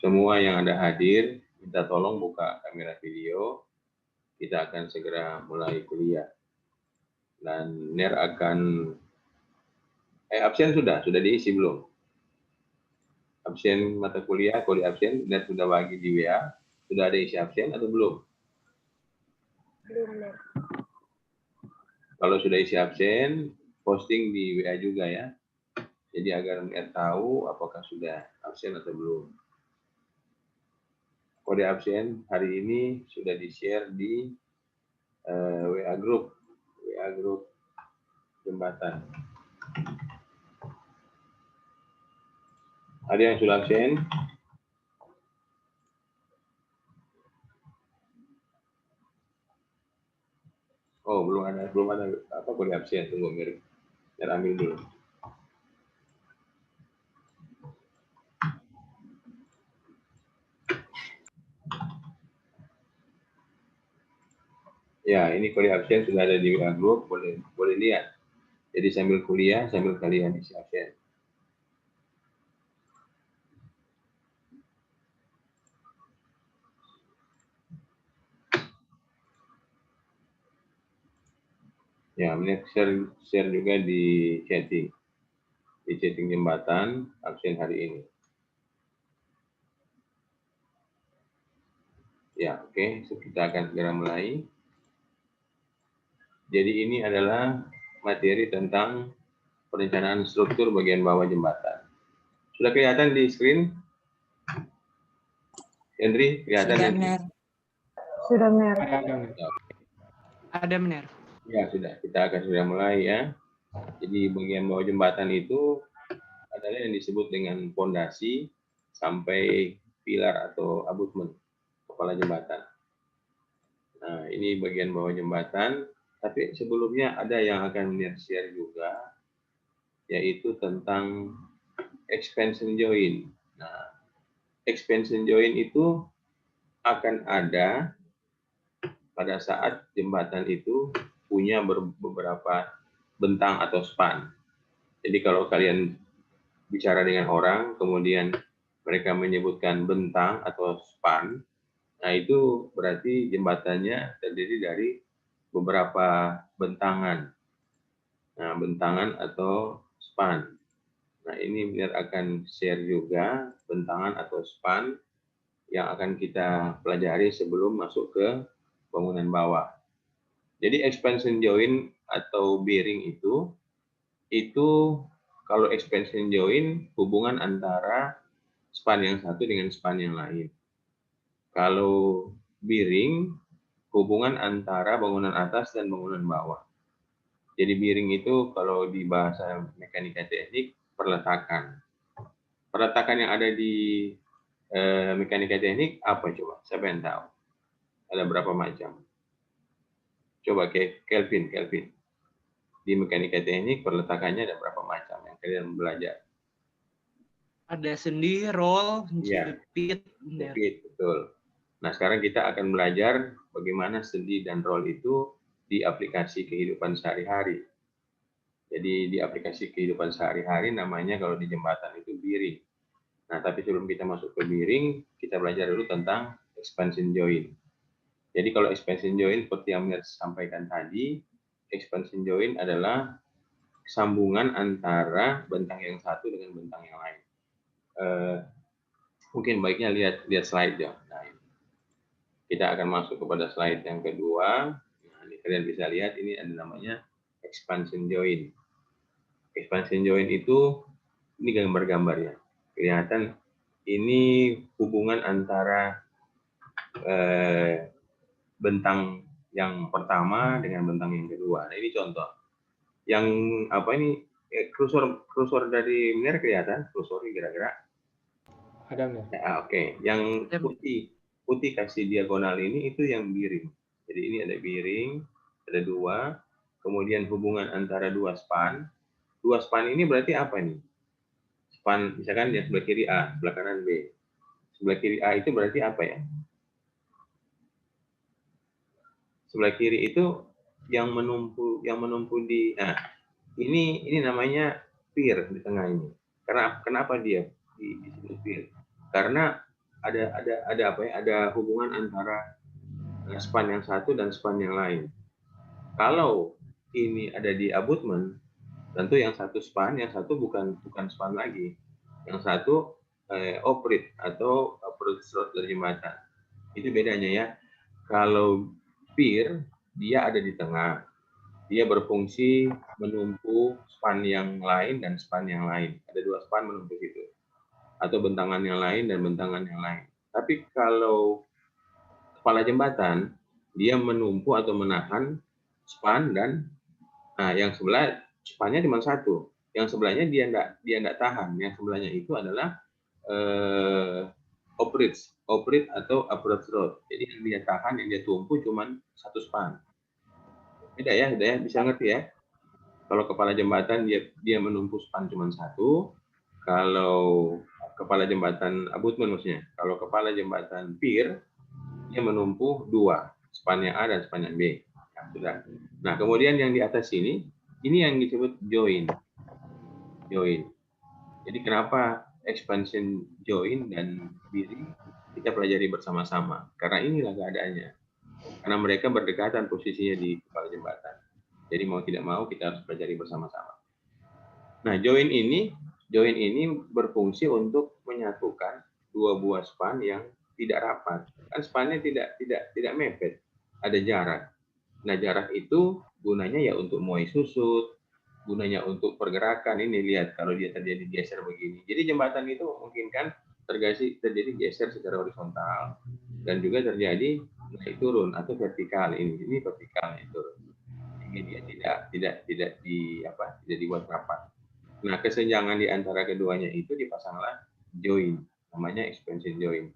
Semua yang ada hadir, minta tolong buka kamera video. Kita akan segera mulai kuliah. Dan NER akan absen sudah diisi belum? Absen mata kuliah, kode absen dan sudah bagi di WA. Sudah ada isi absen atau belum? Belum, NER. Kalau sudah isi absen, posting di WA juga ya. Jadi agar NER tahu apakah sudah absen atau belum. Kode absen hari ini sudah di-share di WA group jembatan. Ada yang sudah absen? Oh, belum ada apa kode absen. Tunggu, biar ambil dulu. Ya, ini kode absen sudah ada di WA group, boleh lihat. Jadi sambil kuliah, sambil kalian isi absen. Ya, ini share juga di chatting jembatan absen hari ini. Ya, oke. Kita akan segera mulai. Jadi ini adalah materi tentang perencanaan struktur bagian bawah jembatan. Sudah kelihatan di screen? Henry, kelihatan? Sudah, NER. Sudah, NER. Ada, NER. Ya, sudah. Kita akan sudah mulai ya. Jadi bagian bawah jembatan itu adalah yang disebut dengan fondasi sampai pilar atau abutmen kepala jembatan. Nah, ini bagian bawah jembatan. Tapi sebelumnya ada yang akan share juga, yaitu tentang expansion joint. Nah, expansion joint itu akan ada pada saat jembatan itu punya beberapa bentang atau span. Jadi kalau kalian bicara dengan orang, kemudian mereka menyebutkan bentang atau span, nah itu berarti jembatannya terdiri dari beberapa bentangan. Nah, bentangan atau span. Nah, ini biar akan share juga bentangan atau span yang akan kita pelajari sebelum masuk ke bangunan bawah. Jadi expansion joint atau bearing itu kalau expansion joint hubungan antara span yang satu dengan span yang lain. Kalau bearing hubungan antara bangunan atas dan bangunan bawah. Jadi bearing itu kalau di bahasa mekanika teknik perletakan. Perletakan yang ada di mekanika teknik apa coba? Siapa yang tahu? Ada berapa macam? Coba Kelvin. Di mekanika teknik perletakannya ada berapa macam yang kalian belajar? Ada sendi, roll, Ya, jepit, betul. Nah, sekarang kita akan belajar bagaimana sendi dan roll itu di aplikasi kehidupan sehari-hari. Jadi di aplikasi kehidupan sehari-hari namanya kalau di jembatan itu bearing. Nah, tapi sebelum kita masuk ke bearing, kita belajar dulu tentang expansion joint. Jadi kalau expansion joint seperti yang Mir sampaikan tadi, expansion joint adalah sambungan antara bentang yang satu dengan bentang yang lain. Mungkin baiknya lihat slide ya. Nah, kita akan masuk kepada slide yang kedua. Nah, ini kalian bisa lihat ini ada namanya expansion joint. Expansion joint itu ini gambar-gambar ya. Kelihatan ini hubungan antara bentang yang pertama dengan bentang yang kedua. Nah, ini contoh. Yang apa ini kursor dari Mir kelihatan? Kursor kira-kira? Ada nggak? Ya, oke. Yang putih kasih diagonal ini itu yang bearing. Jadi ini ada bearing, ada dua. Kemudian hubungan antara dua span. Dua span ini berarti apa nih? Span, misalkan yang sebelah kiri A, sebelah kanan B. Sebelah kiri A itu berarti apa ya? Sebelah kiri itu yang menumpu di, nah ini namanya pier di tengah ini. Kenapa dia disebut pier? Karena ada apa ya? Ada hubungan antara span yang satu dan span yang lain. Kalau ini ada di abutment, tentu yang satu span, yang satu bukan span lagi. Yang satu operate atau approach road dari jembatan. Itu bedanya ya. Kalau pier, dia ada di tengah. Dia berfungsi menumpu span yang lain dan span yang lain. Ada dua span menumpu itu. Atau bentangan yang lain dan bentangan yang lain. Tapi kalau kepala jembatan, dia menumpu atau menahan span dan yang sebelah spannya cuma satu. Yang sebelahnya dia enggak tahan. Yang sebelahnya itu adalah operate atau approach road. Jadi yang dia tahan, yang dia tumpu cuma satu span. Beda ya, bisa ngerti ya. Kalau kepala jembatan dia menumpu span cuma satu. Kalau kepala jembatan abutment maksudnya. Kalau kepala jembatan pier dia menumpu dua, spannya A dan spannya B. Ya, sudah. Nah, kemudian yang di atas ini yang disebut join. Jadi kenapa expansion join dan bearing kita pelajari bersama-sama? Karena inilah keadaannya. Karena mereka berdekatan posisinya di kepala jembatan. Jadi mau tidak mau kita harus pelajari bersama-sama. Nah, join ini berfungsi untuk menyatukan dua buah span yang tidak rapat. Kan spannya tidak mepet, ada jarak. Nah, jarak itu gunanya ya untuk muai susut, gunanya untuk pergerakan. Ini lihat kalau dia terjadi geser begini. Jadi jembatan itu memungkinkan terjadi geser secara horizontal dan juga terjadi naik turun atau vertikal. Ini vertikal naik turun. Sehingga dia tidak dibuat rapat. Nah, kesenjangan di antara keduanya itu dipasanglah join, namanya expansion join.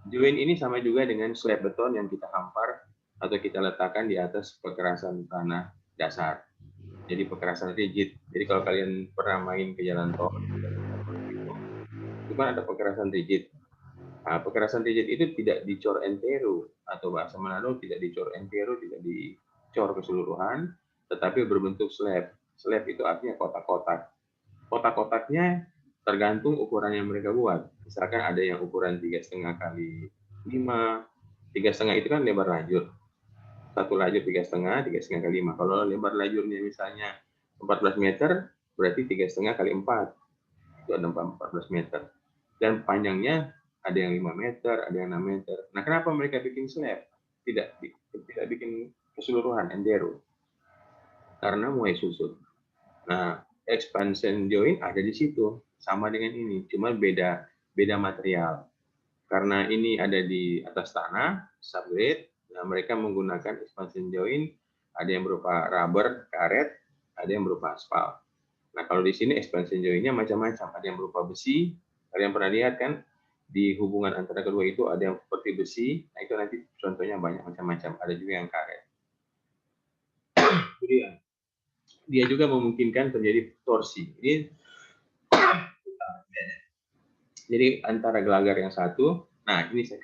Join ini sama juga dengan slab beton yang kita hampar atau kita letakkan di atas pekerasan tanah dasar. Jadi pekerasan rigid. Jadi kalau kalian pernah main ke jalan tol, itu kan ada pekerasan rigid. Nah, pekerasan rigid itu tidak dicor entero atau bahasa Manado tidak dicor entero, tidak dicor keseluruhan, tetapi berbentuk slab. Slab itu artinya kotak-kotak. Kotak-kotaknya tergantung ukuran yang mereka buat. Misalkan ada yang ukuran 3,5 kali 5. 3,5 itu kan lebar lajur. Satu lajur 3,5, 3,5 kali 5. Kalau lebar lajurnya misalnya 14 meter, berarti 3,5 kali 4. Itu ada 14 meter. Dan panjangnya ada yang 5 meter, ada yang 6 meter. Nah, kenapa mereka bikin slab? Tidak bikin keseluruhan, endero. Karena muai susut. Nah, expansion join ada di situ, sama dengan ini, cuma beda material. Karena ini ada di atas tanah, subgrade, nah mereka menggunakan expansion join, ada yang berupa rubber, karet, ada yang berupa aspal. Nah, kalau di sini expansion joinnya macam-macam, ada yang berupa besi, kalian pernah lihat kan, di hubungan antara kedua itu ada yang seperti besi, nah itu nanti contohnya banyak macam-macam, ada juga yang karet. Kemudian, dia juga memungkinkan terjadi torsi. Jadi antara gelagar yang satu, nah ini saya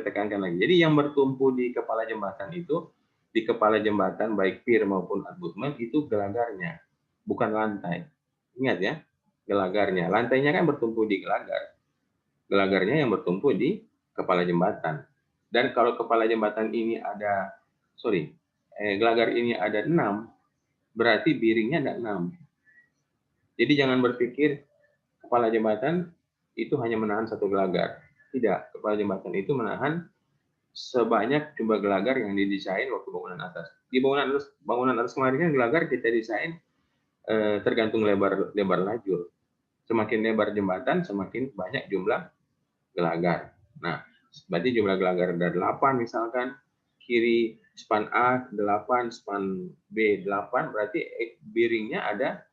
tekankan lagi. Jadi yang bertumpu di kepala jembatan itu, di kepala jembatan baik pier maupun abutment itu gelagarnya, bukan lantai. Ingat ya, gelagarnya. Lantainya kan bertumpu di gelagar. Gelagarnya yang bertumpu di kepala jembatan. Dan kalau kepala jembatan ini ada, gelagar ini ada 6, berarti bearingnya ada 6. Jadi jangan berpikir kepala jembatan itu hanya menahan satu gelagar. Tidak, kepala jembatan itu menahan sebanyak jumlah gelagar yang didesain waktu bangunan atas. Di bangunan atas kemarin kan gelagar kita desain tergantung lebar lajur. Semakin lebar jembatan, semakin banyak jumlah gelagar. Nah, berarti jumlah gelagar ada 8 misalkan, kiri span A 8, span B 8, berarti bearingnya ada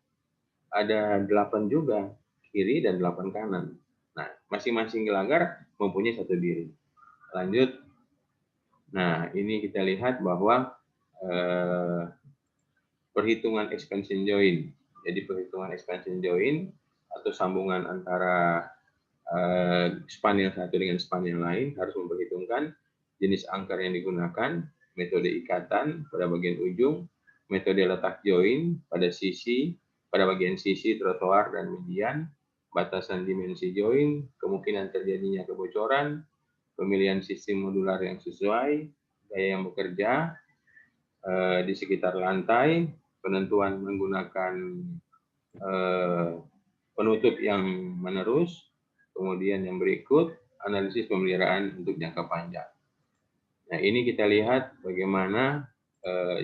8 juga, kiri dan 8 kanan. Nah, masing-masing gelagar mempunyai satu bearing. Lanjut. Nah, ini kita lihat bahwa perhitungan expansion join. Jadi perhitungan expansion join atau sambungan antara span yang satu dengan span yang lain harus memperhitungkan jenis angkar yang digunakan, metode ikatan pada bagian ujung, metode letak join pada bagian sisi trotoar dan median, batasan dimensi join, kemungkinan terjadinya kebocoran, pemilihan sistem modular yang sesuai, gaya yang bekerja di sekitar lantai, penentuan menggunakan penutup yang menerus, kemudian yang berikut analisis pemeliharaan untuk jangka panjang. Nah, ini kita lihat bagaimana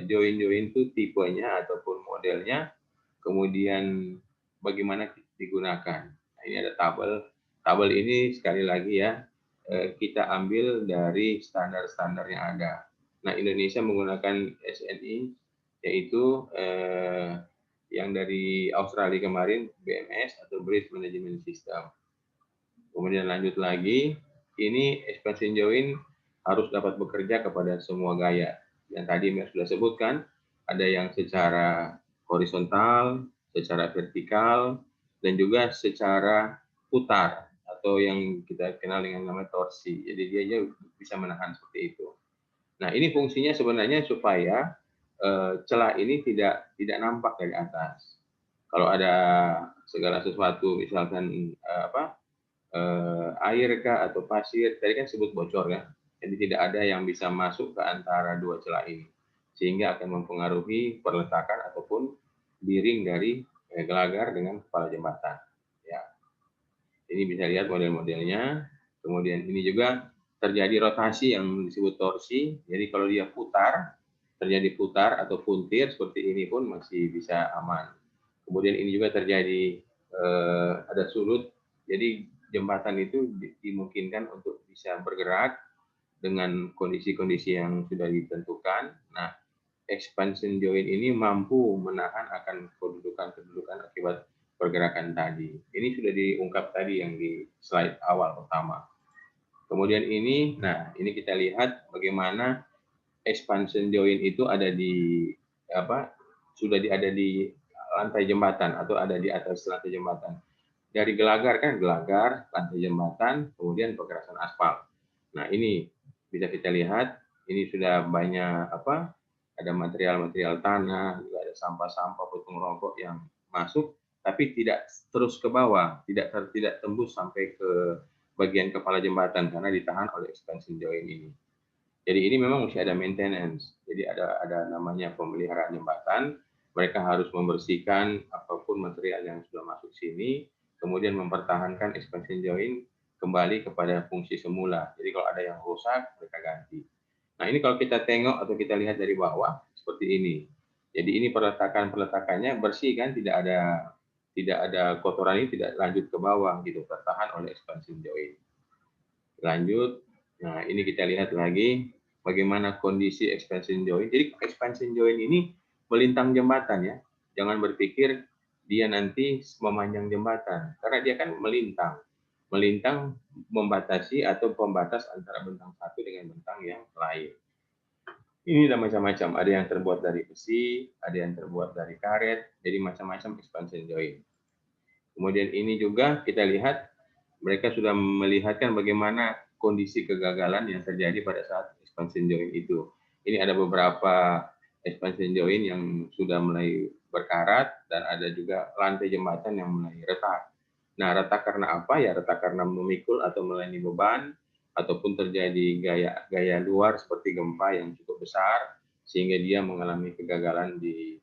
join-join itu tipenya ataupun modelnya, kemudian bagaimana digunakan. Nah, ini ada tabel. Tabel ini sekali lagi ya, kita ambil dari standar-standar yang ada. Nah, Indonesia menggunakan SNI, yaitu yang dari Australia kemarin, BMS atau Bridge Management System. Kemudian lanjut lagi, ini expansion join harus dapat bekerja kepada semua gaya. Yang tadi saya sudah sebutkan, ada yang secara horizontal, secara vertikal, dan juga secara putar, atau yang kita kenal dengan nama torsi. Jadi dia bisa menahan seperti itu. Nah, ini fungsinya sebenarnya supaya celah ini tidak nampak dari atas. Kalau ada segala sesuatu, misalkan air kah atau pasir, tadi kan sebut bocor ya. Jadi tidak ada yang bisa masuk ke antara dua celah ini, sehingga akan mempengaruhi perletakan ataupun biring dari gelagar dengan kepala jembatan. Ya, ini bisa lihat model-modelnya. Kemudian ini juga terjadi rotasi yang disebut torsi. Jadi kalau dia putar, terjadi putar atau puntir seperti ini pun masih bisa aman. Kemudian ini juga terjadi ada surut. Jadi jembatan itu dimungkinkan untuk bisa bergerak dengan kondisi-kondisi yang sudah ditentukan. Nah, expansion joint ini mampu menahan akan kedudukan akibat pergerakan tadi. Ini sudah diungkap tadi yang di slide awal pertama. Kemudian ini, nah ini kita lihat bagaimana expansion joint itu ada di ada di lantai jembatan atau ada di atas lantai jembatan. Dari gelagar kan gelagar, lantai jembatan, kemudian pergerakan aspal. Nah, ini bisa kita lihat, ini sudah banyak ada material-material tanah, juga ada sampah-sampah putung rokok yang masuk, tapi tidak terus ke bawah, tidak tembus sampai ke bagian kepala jembatan karena ditahan oleh expansion joint ini. Jadi ini memang mesti ada maintenance. Jadi ada namanya pemeliharaan jembatan. Mereka harus membersihkan apapun material yang sudah masuk sini, kemudian mempertahankan expansion joint kembali kepada fungsi semula. Jadi kalau ada yang rusak, mereka ganti. Nah, ini kalau kita tengok atau kita lihat dari bawah seperti ini. Jadi ini peletakannya bersih kan, tidak ada kotoran, ini tidak lanjut ke bawah gitu, tertahan oleh expansion joint. Lanjut. Nah, ini kita lihat lagi bagaimana kondisi expansion joint. Jadi expansion joint ini melintang jembatan ya. Jangan berpikir dia nanti memanjang jembatan, karena dia kan melintang membatasi atau pembatas antara bentang satu dengan bentang yang lain. Ini ada macam-macam, ada yang terbuat dari besi, ada yang terbuat dari karet, jadi macam-macam expansion joint. Kemudian ini juga kita lihat mereka sudah melihatkan bagaimana kondisi kegagalan yang terjadi pada saat expansion joint itu. Ini ada beberapa expansion joint yang sudah mulai berkarat dan ada juga lantai jembatan yang mulai retak. Nah, retak karena apa? Ya retak karena memikul atau melayani beban, ataupun terjadi gaya luar seperti gempa yang cukup besar, sehingga dia mengalami kegagalan di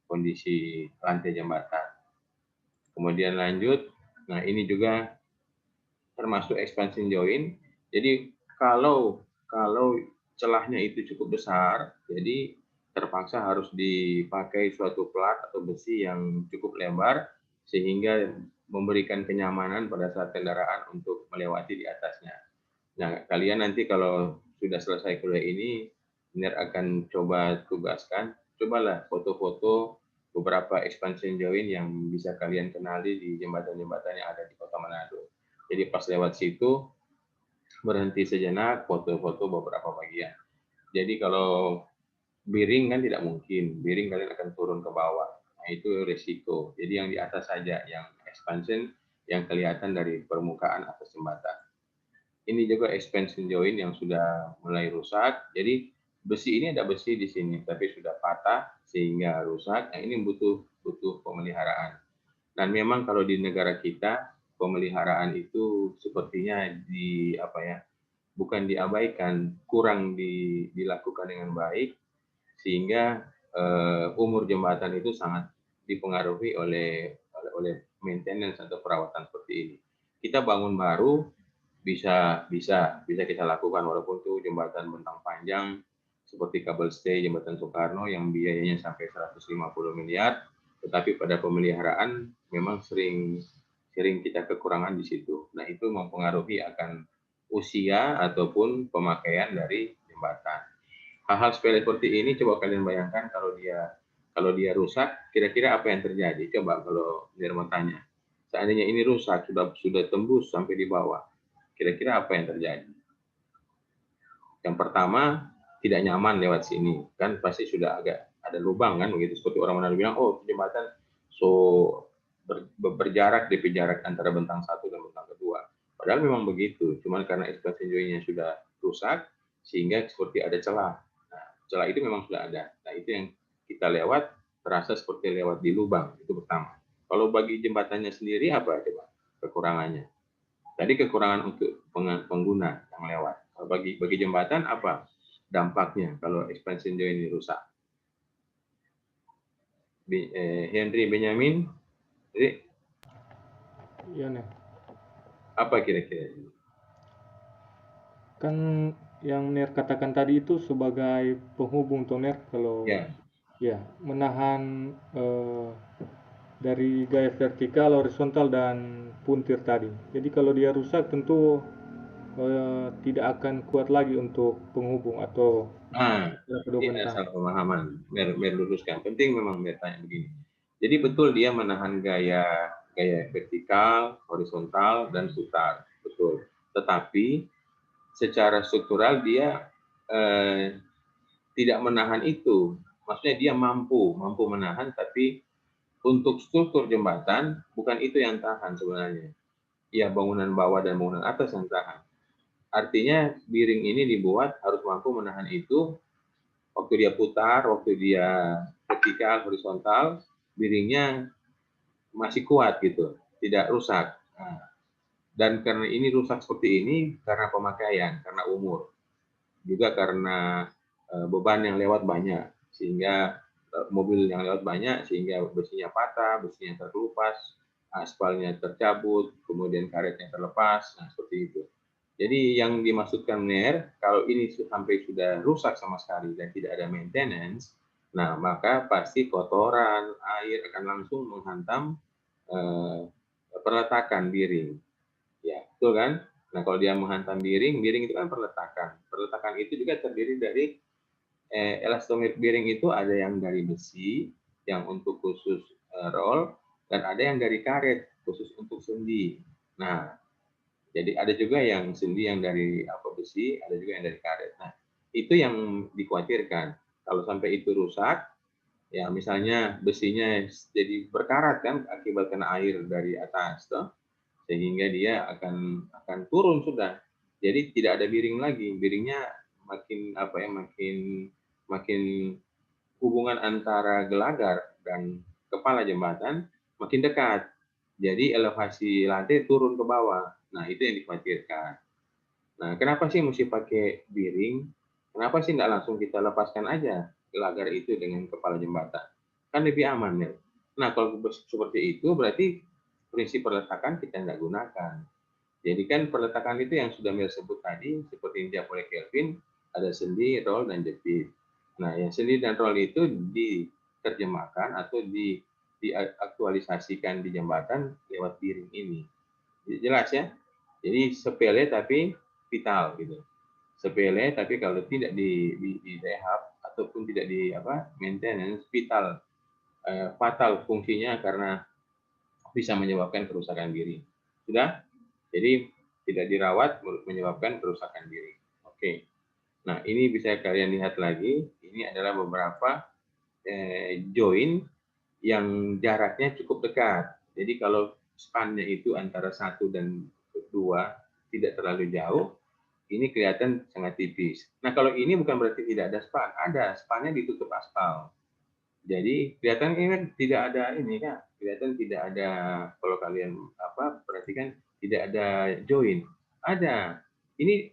kondisi lantai jembatan. Kemudian lanjut, nah ini juga termasuk expansion joint. Jadi kalau celahnya itu cukup besar, jadi terpaksa harus dipakai suatu plat atau besi yang cukup lebar sehingga memberikan kenyamanan pada saat kendaraan untuk melewati di atasnya. Nah, kalian nanti kalau sudah selesai kuliah ini, Iner akan coba tugaskan, cobalah foto-foto beberapa expansion joint yang bisa kalian kenali di jembatan-jembatan yang ada di Kota Manado. Jadi pas lewat situ, berhenti sejenak, foto-foto beberapa bagian. Jadi kalau biring kan tidak mungkin, biring kalian akan turun ke bawah. Nah, itu risiko. Jadi yang di atas saja, yang expansion, yang kelihatan dari permukaan atas jembatan. Ini juga expansion joint yang sudah mulai rusak. Jadi besi ini ada besi di sini, tapi sudah patah sehingga rusak. Nah, ini butuh pemeliharaan. Dan memang kalau di negara kita, pemeliharaan itu sepertinya bukan diabaikan, kurang dilakukan dengan baik, sehingga umur jembatan itu sangat dipengaruhi oleh maintenance atau perawatan seperti ini. Kita bangun baru bisa kita lakukan, walaupun itu jembatan bentang panjang seperti kabel stay jembatan Soekarno yang biayanya sampai 150 miliar, tetapi pada pemeliharaan memang sering kita kekurangan di situ. Nah, itu mempengaruhi akan usia ataupun pemakaian dari jembatan. Hal-hal sepele seperti ini coba kalian bayangkan kalau dia rusak, kira-kira apa yang terjadi? Coba kalau Nirma tanya, seandainya ini rusak, sudah tembus sampai di bawah, kira-kira apa yang terjadi? Yang pertama, tidak nyaman lewat sini, kan pasti sudah agak ada lubang kan, begitu seperti orang Manado bilang, oh jembatan berjarak antara bentang satu dan bentang kedua. Padahal memang begitu, cuman karena expansion joint-nya sudah rusak, sehingga seperti ada celah. Nah, celah itu memang sudah ada. Nah, itu yang kita lewat, terasa seperti lewat di lubang, itu pertama. Kalau bagi jembatannya sendiri apa coba kekurangannya? Tadi kekurangan untuk pengguna yang lewat. Kalau bagi jembatan apa dampaknya kalau expansion joint ini rusak? Henry Benyamin, jadi Iya, Ner. apa kira-kira? Kan yang Ner katakan tadi itu sebagai penghubung tuh, Ner, kalau Ya, menahan dari gaya vertikal, horizontal, dan puntir tadi. Jadi kalau dia rusak tentu tidak akan kuat lagi untuk penghubung atau kedua ini bentang. asal pemahaman. Biar luruskan. Penting memang biar tanya begini. Jadi betul dia menahan gaya vertikal, horizontal, dan putar. Betul. Tetapi secara struktural dia tidak menahan itu. Maksudnya dia mampu menahan, tapi untuk struktur jembatan bukan itu yang tahan sebenarnya. Ya, bangunan bawah dan bangunan atas yang tahan. Artinya biring ini dibuat harus mampu menahan itu. Waktu dia putar, waktu dia vertikal, horizontal, biringnya masih kuat gitu, tidak rusak. Nah, dan karena ini rusak seperti ini karena pemakaian, karena umur, juga karena beban yang lewat banyak, sehingga mobil yang lewat banyak, sehingga besinya patah, besinya terkelupas, aspalnya tercabut, kemudian karetnya terlepas, nah seperti itu. Jadi yang dimaksudkan Ner, kalau ini sampai sudah rusak sama sekali dan tidak ada maintenance, nah maka pasti kotoran, air akan langsung menghantam perletakan biring. Ya, betul kan? Nah, kalau dia menghantam biring itu kan perletakan. Perletakan itu juga terdiri dari elastomir biring itu ada yang dari besi, yang untuk khusus roll, dan ada yang dari karet, khusus untuk sendi. Nah, jadi ada juga yang sendi yang dari besi, ada juga yang dari karet. Nah, itu yang dikhawatirkan. Kalau sampai itu rusak, ya misalnya besinya jadi berkarat kan akibat kena air dari atas, toh, sehingga dia akan turun sudah. Jadi tidak ada biring lagi. Biringnya makin hubungan antara gelagar dan kepala jembatan makin dekat. Jadi elevasi lantai turun ke bawah. Nah, itu yang dikhawatirkan. Nah, kenapa sih mesti pakai biring? Kenapa sih tidak langsung kita lepaskan aja gelagar itu dengan kepala jembatan? Kan lebih aman, ya. Nah, kalau seperti itu berarti prinsip perletakan kita tidak gunakan. Jadi kan perletakan itu yang sudah Mel sebut tadi, seperti yang dijawab oleh Kelvin, ada sendi, roll, dan jepit. Nah, yang sendi dan roll itu diterjemahkan atau diaktualisasikan di jembatan lewat biring ini. Jelas ya? Jadi sepele tapi vital gitu. Sepele tapi kalau tidak di rehab ataupun tidak di maintenance, vital, fatal fungsinya karena bisa menyebabkan kerusakan biring. Sudah? Jadi tidak dirawat menyebabkan kerusakan biring. Oke. Nah, ini bisa kalian lihat lagi. Ini adalah beberapa join yang jaraknya cukup dekat. Jadi kalau spannya itu antara 1 dan 2 tidak terlalu jauh, ini kelihatan sangat tipis. Nah, kalau ini bukan berarti tidak ada span. Ada, spannya ditutup aspal. Jadi kelihatan ini kan tidak ada ini kan, kelihatan tidak ada, kalau kalian perhatikan tidak ada join. Ada. Ini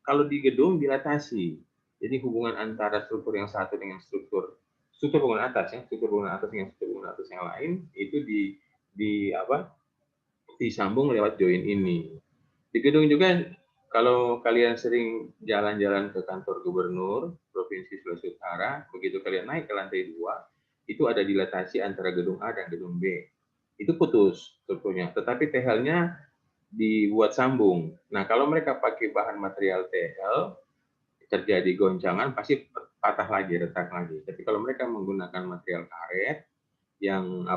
kalau di gedung dilatasi. Jadi hubungan antara struktur yang satu dengan struktur bangunan atas ya, struktur bangunan atas dengan struktur bangunan atas yang lain itu disambung lewat join ini. Di gedung juga kalau kalian sering jalan-jalan ke kantor gubernur Provinsi Sulawesi Utara, begitu kalian naik ke lantai 2, itu ada dilatasi antara gedung A dan gedung B. Itu putus strukturnya, tetapi TL-nya dibuat sambung. Nah, kalau mereka pakai bahan material TL, terjadi goncangan pasti patah lagi, retak lagi. Tapi kalau mereka menggunakan material karet yang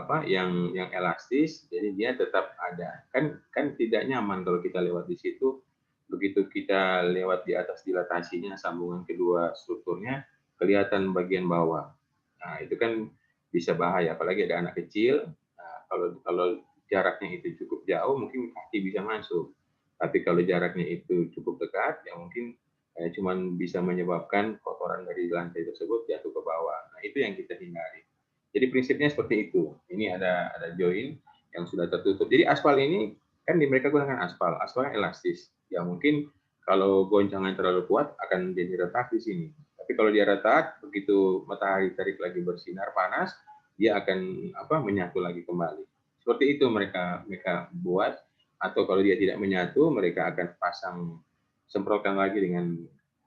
elastis, jadi dia tetap ada. Kan tidak nyaman kalau kita lewat di situ. Begitu kita lewat di atas dilatasinya, sambungan kedua strukturnya kelihatan bagian bawah. Nah, itu kan bisa bahaya, apalagi ada anak kecil. Nah, kalau jaraknya itu cukup jauh, mungkin kaki bisa masuk. Tapi kalau jaraknya itu cukup dekat, ya mungkin cuman bisa menyebabkan kotoran dari lantai tersebut jatuh ke bawah. Nah, itu yang kita hindari. Jadi prinsipnya seperti itu. Ini ada join yang sudah tertutup. Jadi aspal ini kan mereka gunakan aspal yang elastis. Ya mungkin kalau goncangan terlalu kuat akan jadi retak di sini. Tapi kalau dia retak, begitu matahari tarik lagi bersinar panas, dia akan menyatu lagi kembali. Seperti itu mereka buat. Atau kalau dia tidak menyatu, mereka akan pasang semprotkan lagi dengan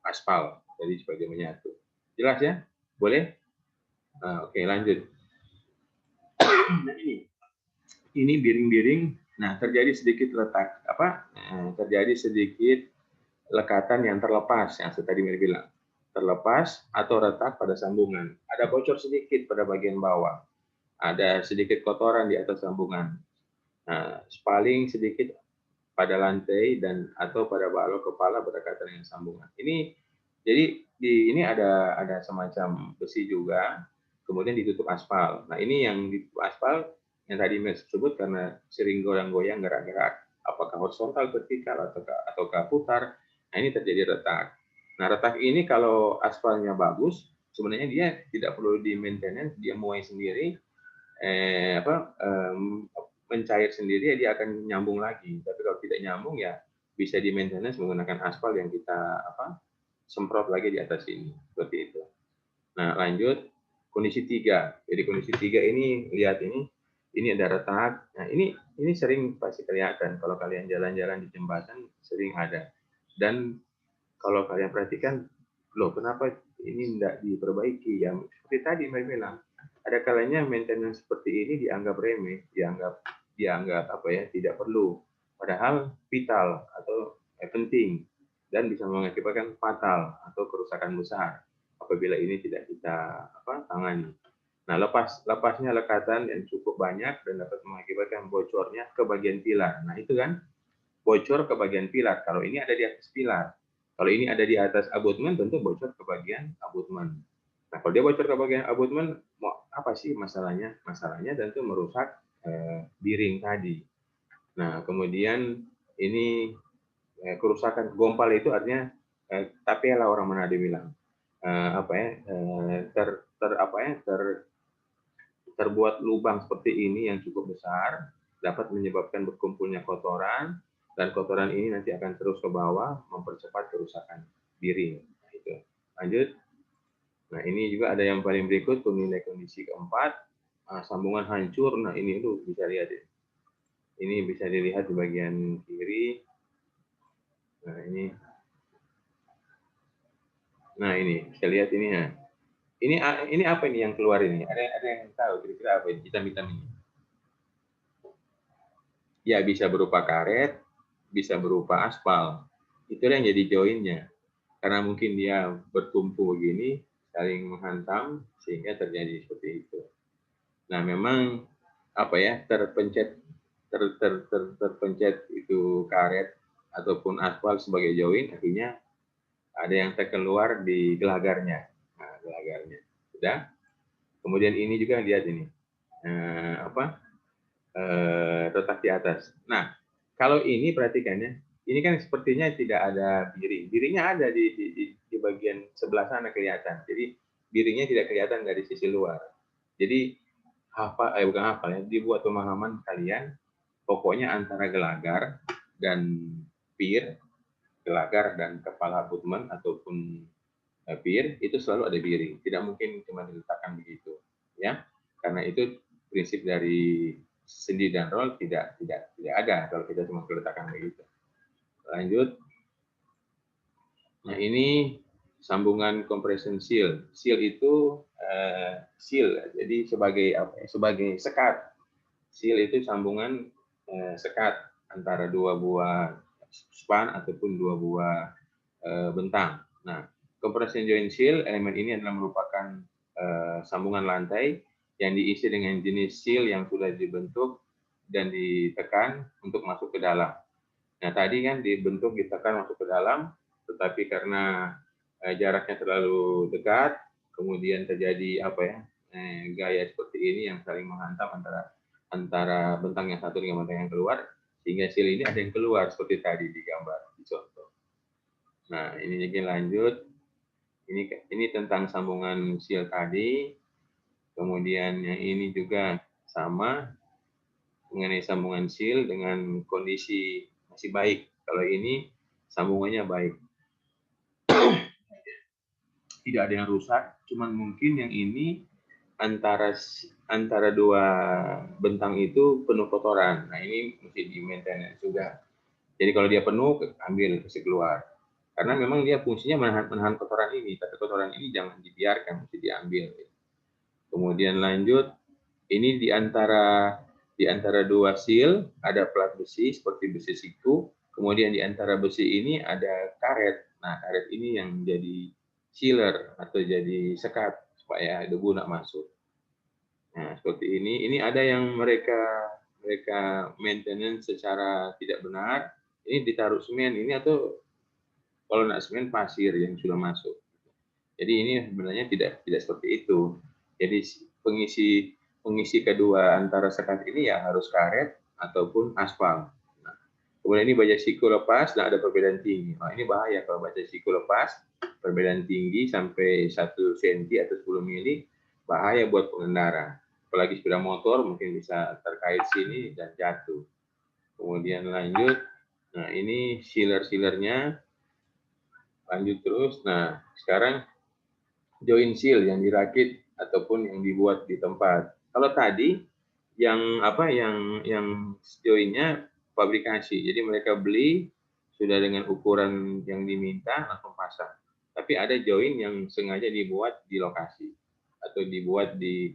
aspal. Jadi sebagai menyatu. Jelas ya? Boleh? Oke, lanjut. Nah, ini biring-biring. Nah, terjadi sedikit letak terjadi sedikit lekatan yang terlepas yang saya tadi bilang. Terlepas atau retak pada sambungan. Ada bocor sedikit pada bagian bawah. Ada sedikit kotoran di atas sambungan. Nah, paling sedikit pada lantai dan atau pada balok kepala berdekatan dengan sambungan. Jadi ini ada semacam besi juga, kemudian ditutup aspal. Nah, ini yang ditutup aspal yang tadi Mas sebut karena sering goyang-goyang gerak-gerak, apakah horizontal, vertikal ataukah putar. Nah, ini terjadi retak. Nah, retak ini kalau aspalnya bagus, sebenarnya dia tidak perlu di maintenance, dia muai sendiri, mencair sendiri, dia akan nyambung lagi. Tapi kalau tidak nyambung ya bisa di maintenance menggunakan aspal yang kita semprot lagi di atas ini, seperti itu. Nah, lanjut kondisi 3. Jadi kondisi 3 ini lihat ini ada retak. Nah, ini sering pasti kelihatan kalau kalian jalan-jalan di jembatan, sering ada. Dan kalau kalian perhatikan, loh kenapa ini tidak diperbaiki? Ya seperti tadi saya bilang, ada kalanya maintenance seperti ini dianggap remeh, dianggap tidak perlu. Padahal vital atau penting dan bisa mengakibatkan fatal atau kerusakan besar apabila ini tidak kita tangani. Nah, lepasnya lekatan yang cukup banyak dan dapat mengakibatkan bocornya ke bagian pilar. Nah, itu kan bocor ke bagian pilar. Kalau ini ada di atas pilar. Kalau ini ada di atas abutmen, tentu bocor ke bagian abutmen. Nah, kalau dia bocor ke bagian abutmen, apa sih masalahnya? Masalahnya tentu merusak biring tadi. Nah, kemudian ini kerusakan gompal itu artinya tapela orang Manado bilang terbuat lubang seperti ini yang cukup besar dapat menyebabkan berkumpulnya kotoran dan kotoran ini nanti akan terus ke bawah mempercepat kerusakan biring. Nah, itu. Lanjut. Nah, ini juga ada yang paling berikut penilai kondisi keempat, sambungan hancur. Nah, ini itu bisa lihat ya. Ini bisa dilihat di bagian kiri. Nah, ini bisa lihat ini ya. Ini apa ini yang keluar ini? Ada yang tahu kira-kira apa ini? Hitam-hitam ini. Ya bisa berupa karet, bisa berupa aspal. Itu yang jadi joinnya. Karena mungkin dia bertumpu begini, saling menghantam sehingga terjadi seperti itu. Nah, memang terpencet itu karet ataupun aspal sebagai join, akhirnya ada yang terkeluar di gelagarnya. Nah, gelagarnya. Sudah. Kemudian ini juga lihat ini. Retak di atas. Nah, kalau ini perhatikannya, ini kan sepertinya tidak ada biring. Biringnya ada di bagian sebelah sana kelihatan. Jadi biringnya tidak kelihatan dari sisi luar. Jadi bukan hafal ya, dibuat pemahaman kalian. Pokoknya antara gelagar dan pier, gelagar dan kepala abutmen ataupun pier itu selalu ada bearing. Tidak mungkin cuma diletakkan begitu, ya. Karena itu prinsip dari sendi dan roll tidak ada kalau kita cuma letakkan begitu. Lanjut. Nah, ini sambungan compression seal. Seal itu seal, jadi sebagai sekat. Seal itu sambungan sekat antara dua buah span ataupun dua buah bentang. Nah, compression joint seal, elemen ini adalah merupakan sambungan lantai yang diisi dengan jenis seal yang sudah dibentuk dan ditekan untuk masuk ke dalam. Nah, tadi kan dibentuk, ditekan masuk ke dalam, tetapi karena jaraknya terlalu dekat, kemudian terjadi gaya seperti ini yang saling menghantam antara bentang yang satu dengan bentang yang keluar, sehingga seal ini ada yang keluar seperti tadi di gambar, di contoh. Nah, ini lagi lanjut. Ini tentang sambungan seal tadi. Kemudian yang ini juga sama mengenai sambungan seal dengan kondisi masih baik. Kalau ini sambungannya baik. Tidak ada yang rusak, cuman mungkin yang ini antara dua bentang itu penuh kotoran. Nah, ini mesti di maintenance juga. Jadi kalau dia penuh, ambil, kasih keluar. Karena memang dia fungsinya menahan kotoran ini, tapi kotoran ini jangan dibiarkan, mesti diambil. Kemudian lanjut, ini di antara dua seal ada plat besi seperti besi siku, kemudian di antara besi ini ada karet. Nah, karet ini yang jadi sealer atau jadi sekat supaya debu tidak masuk. Nah, seperti ini. Ini ada yang mereka maintenance secara tidak benar. Ini ditaruh semen ini, atau kalau nak semen pasir yang sudah masuk. Jadi ini sebenarnya tidak seperti itu. Jadi pengisi kedua antara sekat ini ya harus karet ataupun aspal. Nah, kemudian ini baja siku lepas dan ada perbedaan tinggi. Nah, ini bahaya kalau baja siku lepas, perbedaan tinggi sampai 1 cm atau 10 mili, bahaya buat pengendara. Apalagi sepeda motor mungkin bisa terkait sini dan jatuh. Kemudian lanjut. Nah, ini sealer-sealernya. Lanjut terus. Nah, sekarang joint seal yang dirakit ataupun yang dibuat di tempat. Kalau tadi yang jointnya fabrikasi. Jadi mereka beli sudah dengan ukuran yang diminta langsung pasang. Tapi ada joint yang sengaja dibuat di lokasi atau dibuat di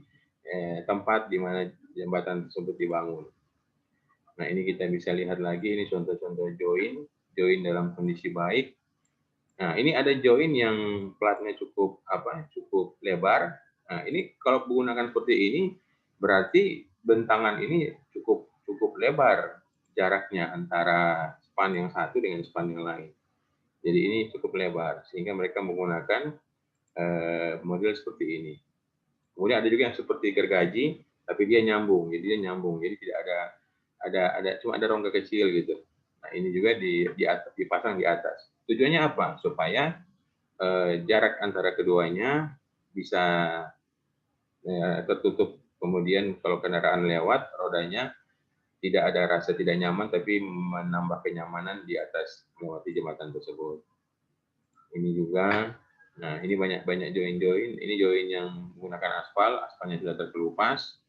tempat di mana jembatan tersebut dibangun. Nah, ini kita bisa lihat lagi, ini contoh-contoh joint dalam kondisi baik. Nah, ini ada joint yang platnya cukup lebar. Nah, ini kalau menggunakan seperti ini berarti bentangan ini cukup lebar jaraknya antara span yang satu dengan span yang lain. Jadi ini cukup lebar sehingga mereka menggunakan model seperti ini. Kemudian ada juga yang seperti gergaji tapi dia nyambung. Jadi tidak cuma ada rongga kecil gitu. Nah, ini juga dipasang di atas. Tujuannya apa? Supaya jarak antara keduanya bisa tertutup. Kemudian kalau kendaraan lewat, rodanya tidak ada rasa tidak nyaman, tapi menambah kenyamanan di atas melewati jembatan tersebut. Ini juga, nah ini banyak join-join. Ini join yang menggunakan aspalnya sudah terkelupas.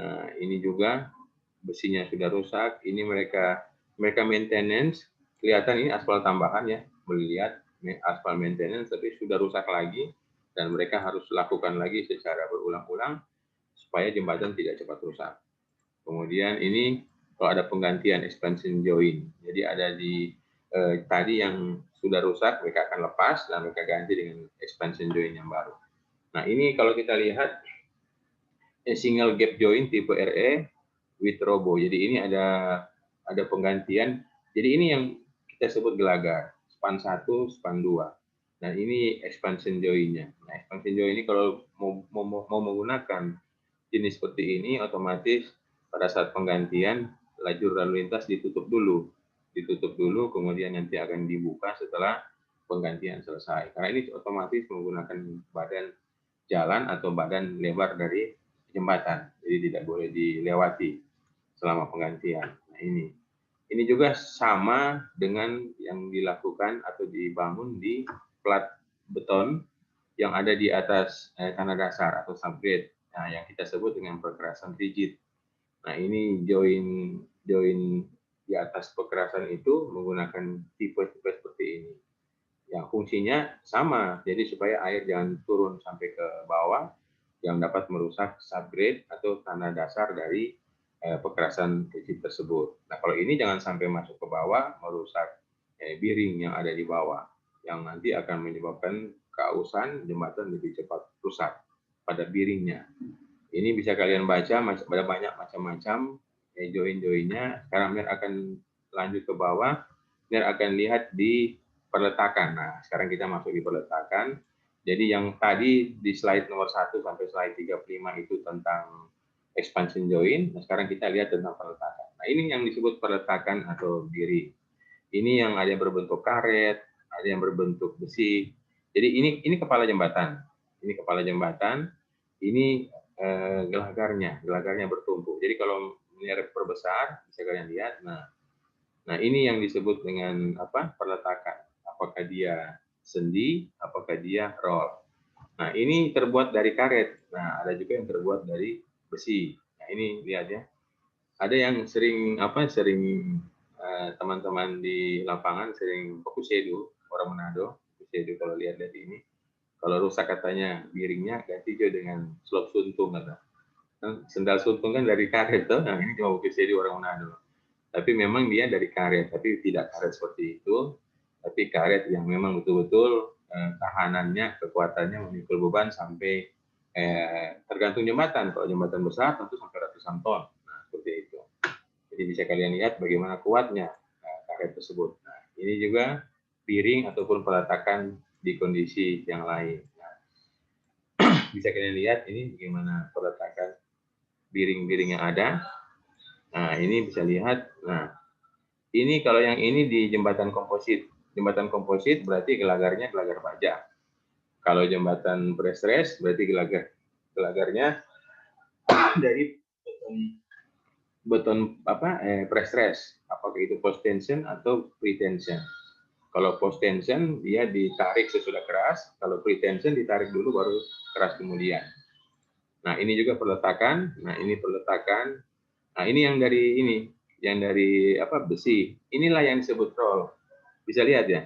Nah, ini juga besinya sudah rusak. Ini mereka maintenance. Kelihatan ini aspal tambahan ya, melihat aspal maintenance, tapi sudah rusak lagi dan mereka harus lakukan lagi secara berulang-ulang supaya jembatan tidak cepat rusak. Kemudian ini kalau ada penggantian expansion joint, jadi ada di tadi yang sudah rusak mereka akan lepas dan mereka ganti dengan expansion joint yang baru. Nah, ini kalau kita lihat single gap joint tipe RE with robo. Jadi ini ada penggantian. Jadi ini yang kita sebut gelagar, span 1, span 2. Nah, ini expansion joint-nya. Nah, expansion joint ini kalau mau menggunakan jenis seperti ini, otomatis pada saat penggantian lajur lalu lintas ditutup dulu, kemudian nanti akan dibuka setelah penggantian selesai. Karena ini otomatis menggunakan badan jalan atau badan lebar dari jembatan, jadi tidak boleh dilewati selama penggantian. Nah, ini juga sama dengan yang dilakukan atau dibangun di plat beton yang ada di atas tanah dasar atau subgrade. Nah, yang kita sebut dengan perkerasan rigid. Nah, ini join di atas perkerasan itu menggunakan tipe-tipe seperti ini. Yang fungsinya sama, jadi supaya air jangan turun sampai ke bawah yang dapat merusak subgrade atau tanah dasar dari perkerasan rigid tersebut. Nah, kalau ini jangan sampai masuk ke bawah, merusak biring yang ada di bawah, yang nanti akan menyebabkan keausan jembatan lebih cepat rusak pada biringnya. Ini bisa kalian baca, ada banyak macam-macam join-joinnya. Sekarang Mir akan lanjut ke bawah, Mir akan lihat di perletakan. Nah, sekarang kita masuk di perletakan. Jadi yang tadi di slide nomor 1 sampai slide 35 itu tentang expansion join. Nah, sekarang kita lihat tentang perletakan. Nah, ini yang disebut perletakan atau biring. Ini yang ada yang berbentuk karet, ada yang berbentuk besi. Jadi ini kepala jembatan. Ini kepala jembatan. Ini gelagarnya bertumpuk. Jadi kalau Mir perbesar, bisa kalian lihat. Nah ini yang disebut dengan apa? Perletakan. Apakah dia sendi, apakah dia roll. Nah ini terbuat dari karet. Nah ada juga yang terbuat dari besi. Nah ini lihat ya. Ada yang sering teman-teman di lapangan sering pokusedu, orang Manado, pokusedu kalau lihat dari ini. Kalau rusak katanya biringnya ganti juga dengan slop suntung kata. Sendal suntung kan dari karet tuh. Nah ini cuma pokusedu orang Manado. Tapi memang dia dari karet, tapi tidak karet seperti itu, tapi karet yang memang betul-betul tahanannya, kekuatannya memikul beban sampai tergantung jembatan. Kalau jembatan besar tentu sampai ratusan ton. Nah, seperti itu. Jadi bisa kalian lihat bagaimana kuatnya karet tersebut. Nah, ini juga piring ataupun peletakan di kondisi yang lain. Nah, bisa kalian lihat ini bagaimana peletakan biring-biring yang ada. Nah, ini bisa lihat. Nah, ini kalau yang ini di jembatan komposit. Jembatan komposit berarti gelagarnya gelagar baja. Kalau jembatan pre-stress berarti gelagarnya dari beton pre-stress. Apakah itu post tension atau pre-tension. Kalau post tension dia ditarik sesudah keras, kalau pre-tension ditarik dulu baru keras kemudian. Nah, ini juga peletakan. Nah, ini peletakan. Nah, ini yang dari besi. Inilah yang disebut roll. Bisa lihat ya.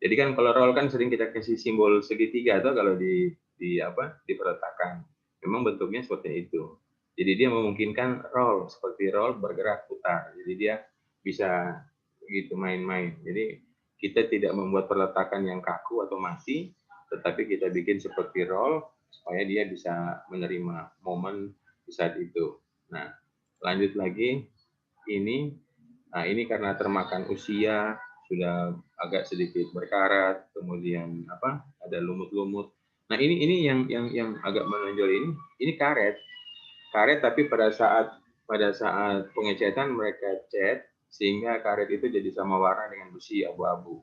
Jadi kan kalau roll kan sering kita kasih simbol segitiga atau kalau di peletakan. Memang bentuknya seperti itu. Jadi dia memungkinkan roll seperti roll bergerak putar. Jadi dia bisa gitu main-main. Jadi kita tidak membuat peletakan yang kaku atau mati, tetapi kita bikin seperti roll supaya dia bisa menerima momen di saat itu. Nah, lanjut lagi ini. Nah, ini karena termakan usia sudah agak sedikit berkarat, kemudian ada lumut-lumut. Nah, ini yang agak menonjol ini karet. Karet tapi pada saat pengecetan mereka cat sehingga karet itu jadi sama warna dengan besi abu-abu.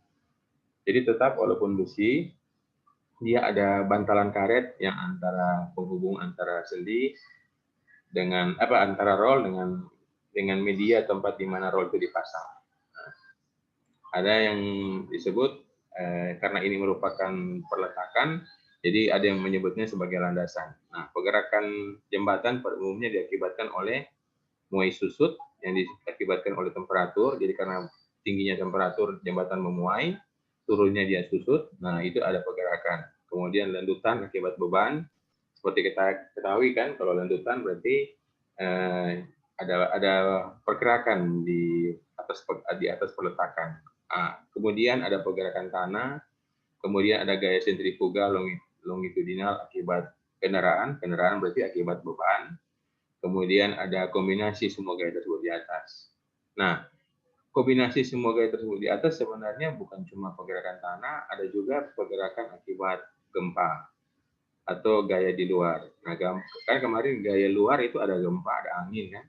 Jadi tetap walaupun besi, dia ada bantalan karet yang antara penghubung antara sendi dengan antara roll dengan media tempat di mana roll itu dipasang. Nah, ada yang disebut karena ini merupakan perletakan, jadi ada yang menyebutnya sebagai landasan. Nah, pergerakan jembatan pada umumnya diakibatkan oleh muai susut yang diakibatkan oleh temperatur. Jadi karena tingginya temperatur jembatan memuai, turunnya dia susut. Nah, itu ada pergerakan. Kemudian lendutan akibat beban. Seperti kita ketahui kan, kalau lendutan berarti ada pergerakan di atas peletakan. Kemudian ada pergerakan tanah, kemudian ada gaya sentrifugal longitudinal akibat kendaraan berarti akibat beban, kemudian ada kombinasi semua gaya tersebut di atas. Nah, kombinasi semua gaya tersebut di atas sebenarnya bukan cuma pergerakan tanah, ada juga pergerakan akibat gempa atau gaya di luar. Nah, kan kemarin gaya luar itu ada gempa, ada angin kan,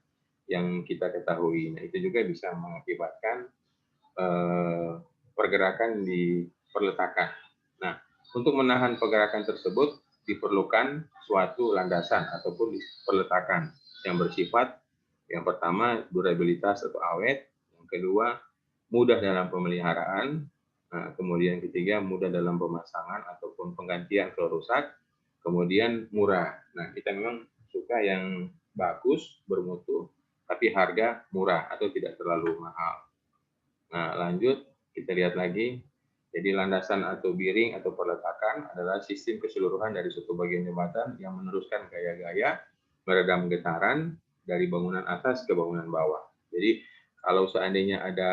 yang kita ketahui. Nah, itu juga bisa mengakibatkan pergerakan di perletakan. Nah, untuk menahan pergerakan tersebut, diperlukan suatu landasan ataupun peletakan yang bersifat yang pertama durabilitas atau awet, yang kedua mudah dalam pemeliharaan, nah, kemudian ketiga mudah dalam pemasangan ataupun penggantian kalau rusak, kemudian murah. Nah, kita memang suka yang bagus, bermutu, tapi harga murah atau tidak terlalu mahal. Nah, lanjut kita lihat lagi. Jadi landasan atau biring atau peletakan adalah sistem keseluruhan dari suatu bagian jembatan yang meneruskan gaya-gaya meredam getaran dari bangunan atas ke bangunan bawah. Jadi kalau seandainya ada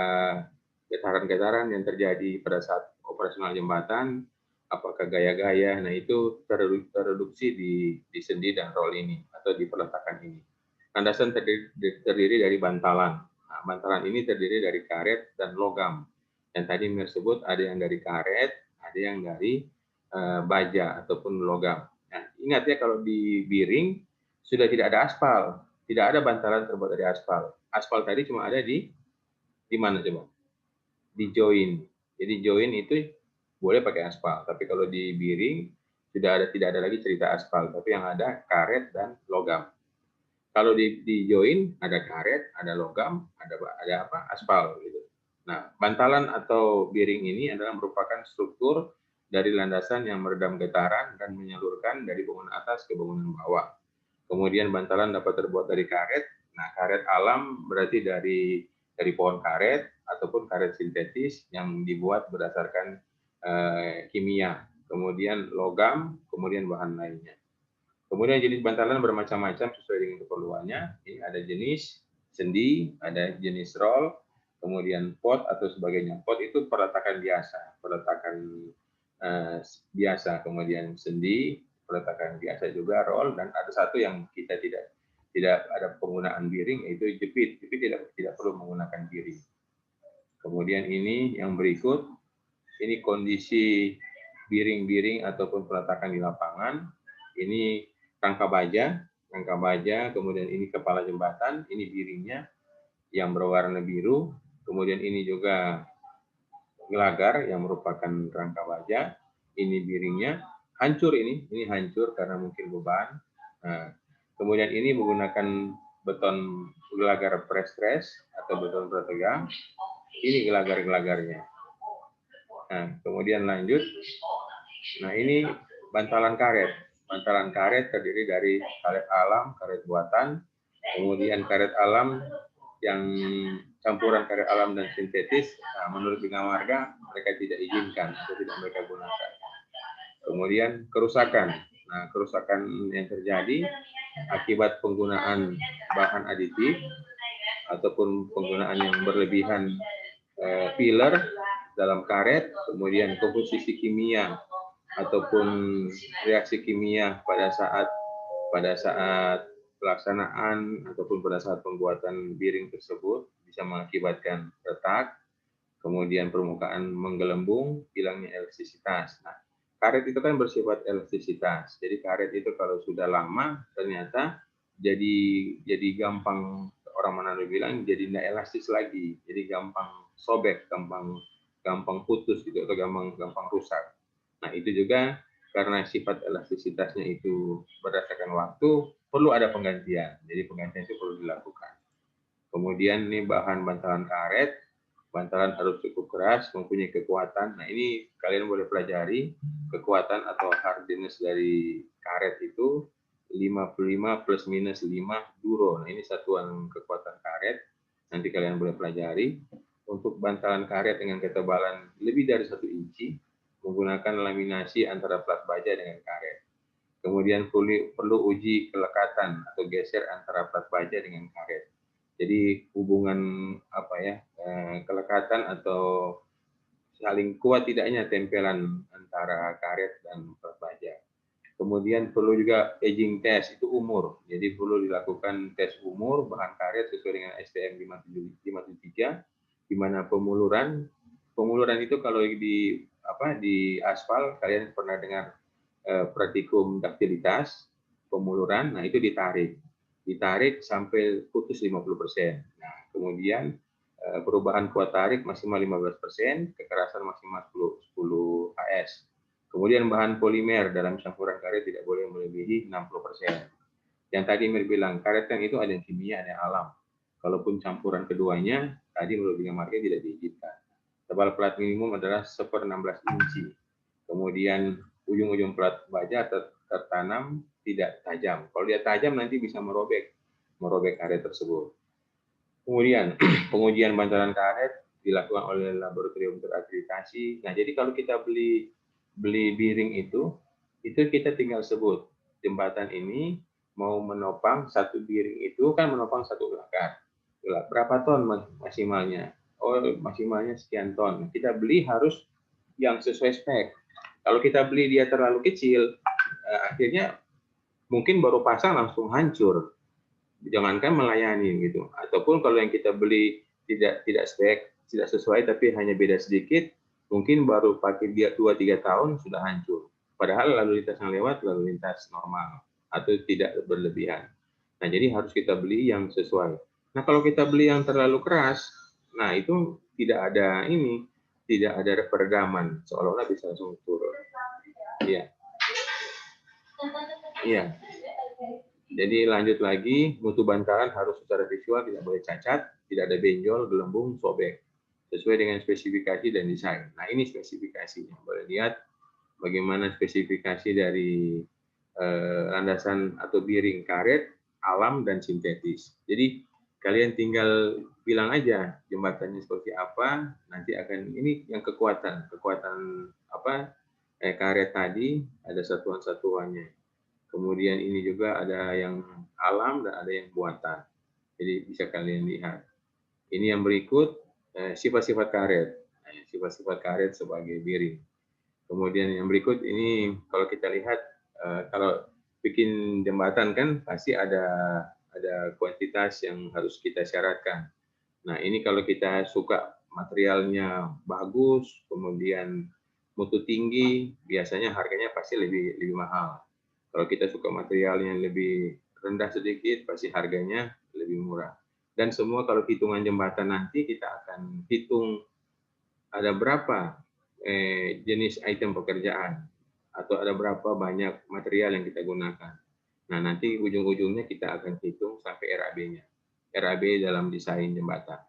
getaran-getaran yang terjadi pada saat operasional jembatan, apakah gaya-gaya, nah itu terreduksi di sendi dan roll ini atau di peletakan ini. Landasan terdiri dari bantalan. Nah, bantalan ini terdiri dari karet dan logam. Yang tadi Mir sebut ada yang dari karet, ada yang dari baja ataupun logam. Nah, ingat ya kalau di biring sudah tidak ada aspal, tidak ada bantalan terbuat dari aspal. Aspal tadi cuma ada di mana coba? Di join. Jadi join itu boleh pakai aspal, tapi kalau di biring tidak ada lagi cerita aspal, tapi yang ada karet dan logam. Kalau di join ada karet, ada logam, ada apa? Aspal gitu. Nah, bantalan atau biring ini adalah merupakan struktur dari landasan yang meredam getaran dan menyalurkan dari bangunan atas ke bangunan bawah. Kemudian bantalan dapat terbuat dari karet. Nah, karet alam berarti dari pohon karet ataupun karet sintetis yang dibuat berdasarkan kimia. Kemudian logam, kemudian bahan lainnya. Kemudian jenis bantalan bermacam-macam sesuai dengan keperluannya. Ini ada jenis sendi, ada jenis roll, kemudian pot atau sebagainya. Pot itu peletakan biasa, biasa. Kemudian sendi, peletakan biasa juga, roll, dan ada satu yang kita tidak ada penggunaan biring, yaitu jepit. Jepit tidak perlu menggunakan biring. Kemudian ini yang berikut, ini kondisi biring-biring ataupun peletakan di lapangan. Ini rangka baja, kemudian ini kepala jembatan, ini biringnya yang berwarna biru, kemudian ini juga gelagar yang merupakan rangka baja, ini biringnya, hancur ini hancur karena mungkin beban. Nah, kemudian ini menggunakan beton gelagar press atau beton bertegang, ini gelagar-gelagarnya. Nah, kemudian lanjut, nah ini bantalan karet. Bantalan karet terdiri dari karet alam, karet buatan, kemudian karet alam yang campuran karet alam dan sintetis. Nah, menurut bina marga mereka tidak izinkan atau tidak mereka gunakan. Kemudian kerusakan. Nah, kerusakan yang terjadi akibat penggunaan bahan aditif ataupun penggunaan yang berlebihan filler dalam karet, kemudian komposisi kimia ataupun reaksi kimia pada saat pelaksanaan ataupun pada saat pembuatan biring tersebut bisa mengakibatkan retak, kemudian permukaan menggelembung, hilangnya elastisitas. Nah, karet itu kan bersifat elastisitas. Jadi karet itu kalau sudah lama ternyata jadi gampang, orang Manado bilang jadi tidak elastis lagi, jadi gampang sobek, gampang putus gitu atau gampang rusak. Nah, itu juga karena sifat elastisitasnya itu berdasarkan waktu, perlu ada penggantian. Jadi penggantian itu perlu dilakukan. Kemudian ini bahan bantalan karet, bantalan harus cukup keras, mempunyai kekuatan. Nah, ini kalian boleh pelajari kekuatan atau hardness dari karet itu 55 plus minus 5 duro. Nah, ini satuan kekuatan karet. Nanti kalian boleh pelajari. Untuk bantalan karet dengan ketebalan lebih dari 1 inci, menggunakan laminasi antara plat baja dengan karet. Kemudian perlu uji kelekatan atau geser antara plat baja dengan karet. Jadi hubungan kelekatan atau saling kuat tidaknya tempelan antara karet dan plat baja. Kemudian perlu juga aging test, itu umur. Jadi perlu dilakukan tes umur bahan karet sesuai dengan STM 573, di mana pemuluran itu kalau di aspal kalian pernah dengar praktikum daktilitas pemuluran, nah itu ditarik sampai putus 50%. Nah, kemudian perubahan kuat tarik maksimal 15%, kekerasan maksimal 10 AS. Kemudian bahan polimer dalam campuran karet tidak boleh melebihi 60%. Yang tadi Mir bilang, karet kan itu ada yang kimia, ada yang alam. Kalaupun campuran keduanya, tadi menurut Bina Marga tidak diizinkan. Tebal plat minimum adalah 1/16 inci. Kemudian ujung-ujung plat baja tertanam tidak tajam. Kalau dia tajam nanti bisa merobek karet tersebut. Kemudian pengujian bantalan karet dilakukan oleh laboratorium terakreditasi. Nah, jadi kalau kita beli biring itu kita tinggal sebut jembatan ini mau menopang satu biring itu kan menopang satu belakang. Berapa ton maksimalnya? Oh, maksimalnya sekian ton. Kita beli harus yang sesuai spek. Kalau kita beli dia terlalu kecil, akhirnya mungkin baru pasang langsung hancur. Jangankan melayani gitu. Ataupun kalau yang kita beli tidak spek, tidak sesuai tapi hanya beda sedikit, mungkin baru pakai dia 2-3 tahun sudah hancur. Padahal lalu lintas yang lewat lalu lintas normal atau tidak berlebihan. Nah, jadi harus kita beli yang sesuai. Nah, kalau kita beli yang terlalu keras, nah itu tidak ada peredaman, seolah-olah bisa langsung turun. Iya. Iya. Jadi lanjut lagi, mutu bantalan harus secara visual tidak boleh cacat, tidak ada benjol, gelembung, sobek, sesuai dengan spesifikasi dan desain. Nah, ini spesifikasinya. Boleh lihat bagaimana spesifikasi dari landasan atau biring karet, alam dan sintetis. Jadi kalian tinggal bilang aja jembatannya seperti apa, nanti akan ini yang kekuatan apa karet tadi ada satuan-satuannya. Kemudian ini juga ada yang alam dan ada yang buatan. Jadi bisa kalian lihat. Ini yang berikut sifat-sifat karet. Sifat-sifat karet sebagai biring. Kemudian yang berikut ini kalau kita lihat kalau bikin jembatan kan pasti ada kuantitas yang harus kita syaratkan. Nah, ini kalau kita suka materialnya bagus, kemudian mutu tinggi, biasanya harganya pasti lebih mahal. Kalau kita suka material yang lebih rendah sedikit, pasti harganya lebih murah. Dan semua kalau hitungan jembatan nanti kita akan hitung ada berapa jenis item pekerjaan atau ada berapa banyak material yang kita gunakan. Nah, nanti ujung-ujungnya kita akan hitung sampai RAB-nya. RAB dalam desain jembatan.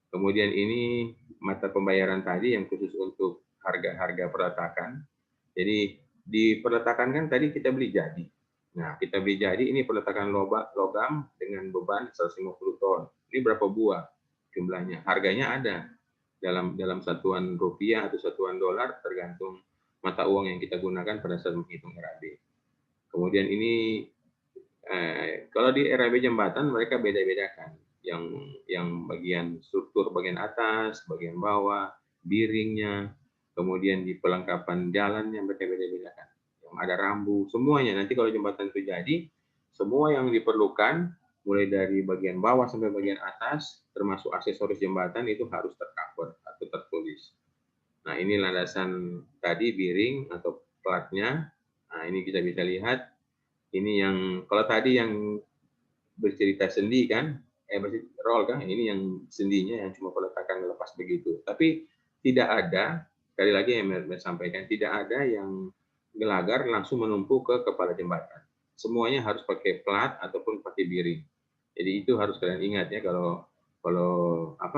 Kemudian ini mata pembayaran tadi yang khusus untuk harga-harga peletakan. Jadi di peletakan kan tadi kita beli jadi. Nah, kita beli jadi ini peletakan logam dengan beban 150 ton. Ini berapa buah jumlahnya? Harganya ada dalam satuan rupiah atau satuan dolar tergantung mata uang yang kita gunakan pada saat menghitung RAB. Kemudian ini kalau di RAB jembatan mereka beda-bedakan. Yang bagian struktur bagian atas, bagian bawah, biringnya, kemudian di pelengkapan jalannya mereka beda-bedakan. Yang ada rambu, semuanya. Nanti kalau jembatan itu jadi, semua yang diperlukan, mulai dari bagian bawah sampai bagian atas, termasuk aksesoris jembatan itu harus tercover atau tertulis. Nah, ini landasan tadi biring atau platnya. Nah, ini kita bisa lihat. Ini yang, kalau tadi yang bercerita sendi kan, roll kan, ini yang sendinya yang cuma peletakan lepas begitu. Tapi tidak ada, sekali lagi yang saya sampaikan, tidak ada yang gelagar langsung menumpuk ke kepala jembatan. Semuanya harus pakai plat ataupun pakai biring. Jadi itu harus kalian ingat ya, kalau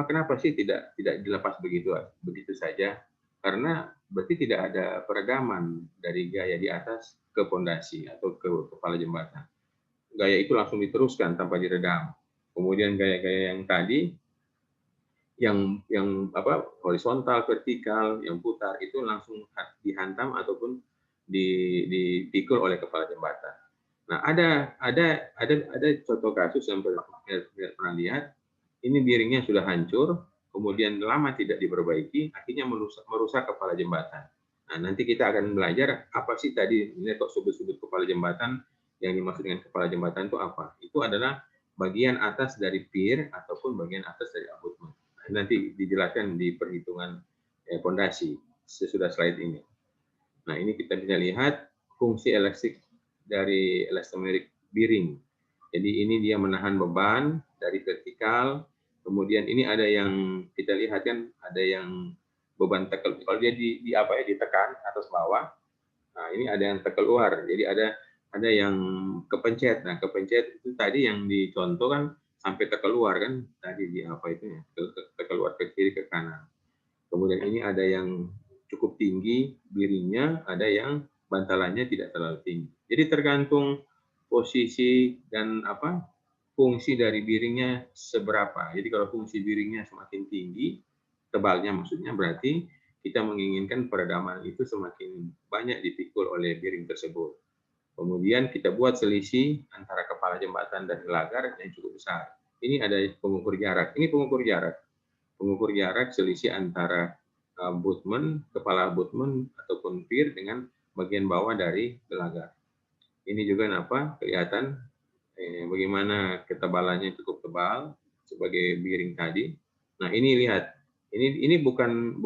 kenapa sih tidak dilepas begitu saja? Karena berarti tidak ada peredaman dari gaya di atas ke pondasi atau ke kepala jembatan. Gaya itu langsung diteruskan tanpa diredam. Kemudian gaya-gaya yang tadi yang horizontal, vertikal, yang putar itu langsung dihantam ataupun dipikul oleh kepala jembatan. Nah, ada contoh kasus yang pernah lihat, ini biringnya sudah hancur, kemudian lama tidak diperbaiki, akhirnya merusak kepala jembatan. Nah, nanti kita akan belajar apa sih tadi ini kok sudut-sudut kepala jembatan, yang dimaksud dengan kepala jembatan itu apa? Itu adalah bagian atas dari pier ataupun bagian atas dari abutment. Nanti dijelaskan di perhitungan pondasi sesudah slide ini. Nah, ini kita bisa lihat fungsi elastik dari elastomerik biring. Jadi ini dia menahan beban dari vertikal. Kemudian ini ada yang kita lihat kan, ada yang beban tekel. Kalau dia ditekan atas bawah, Nah, ini ada yang terkeluar. Jadi ada yang kepencet. Nah, kepencet itu tadi yang dicontoh kan sampai terkeluar kan tadi di apa itu ya, terkeluar ke kiri ke kanan. Kemudian ini ada yang cukup tinggi biringnya, ada yang bantalannya tidak terlalu tinggi. Jadi tergantung posisi dan apa fungsi dari biringnya seberapa. Jadi kalau fungsi biringnya semakin tinggi, tebalnya maksudnya berarti kita menginginkan peredaman itu semakin banyak dipikul oleh biring tersebut. Kemudian kita buat selisih antara kepala jembatan dan gelagar yang cukup besar. Ini ada pengukur jarak. Ini pengukur jarak. Pengukur jarak selisih antara abutmen, kepala abutmen ataupun pier dengan bagian bawah dari gelagar. Ini juga apa? Kelihatan bagaimana ketebalannya cukup tebal sebagai biring tadi. Nah, ini lihat. Ini bukan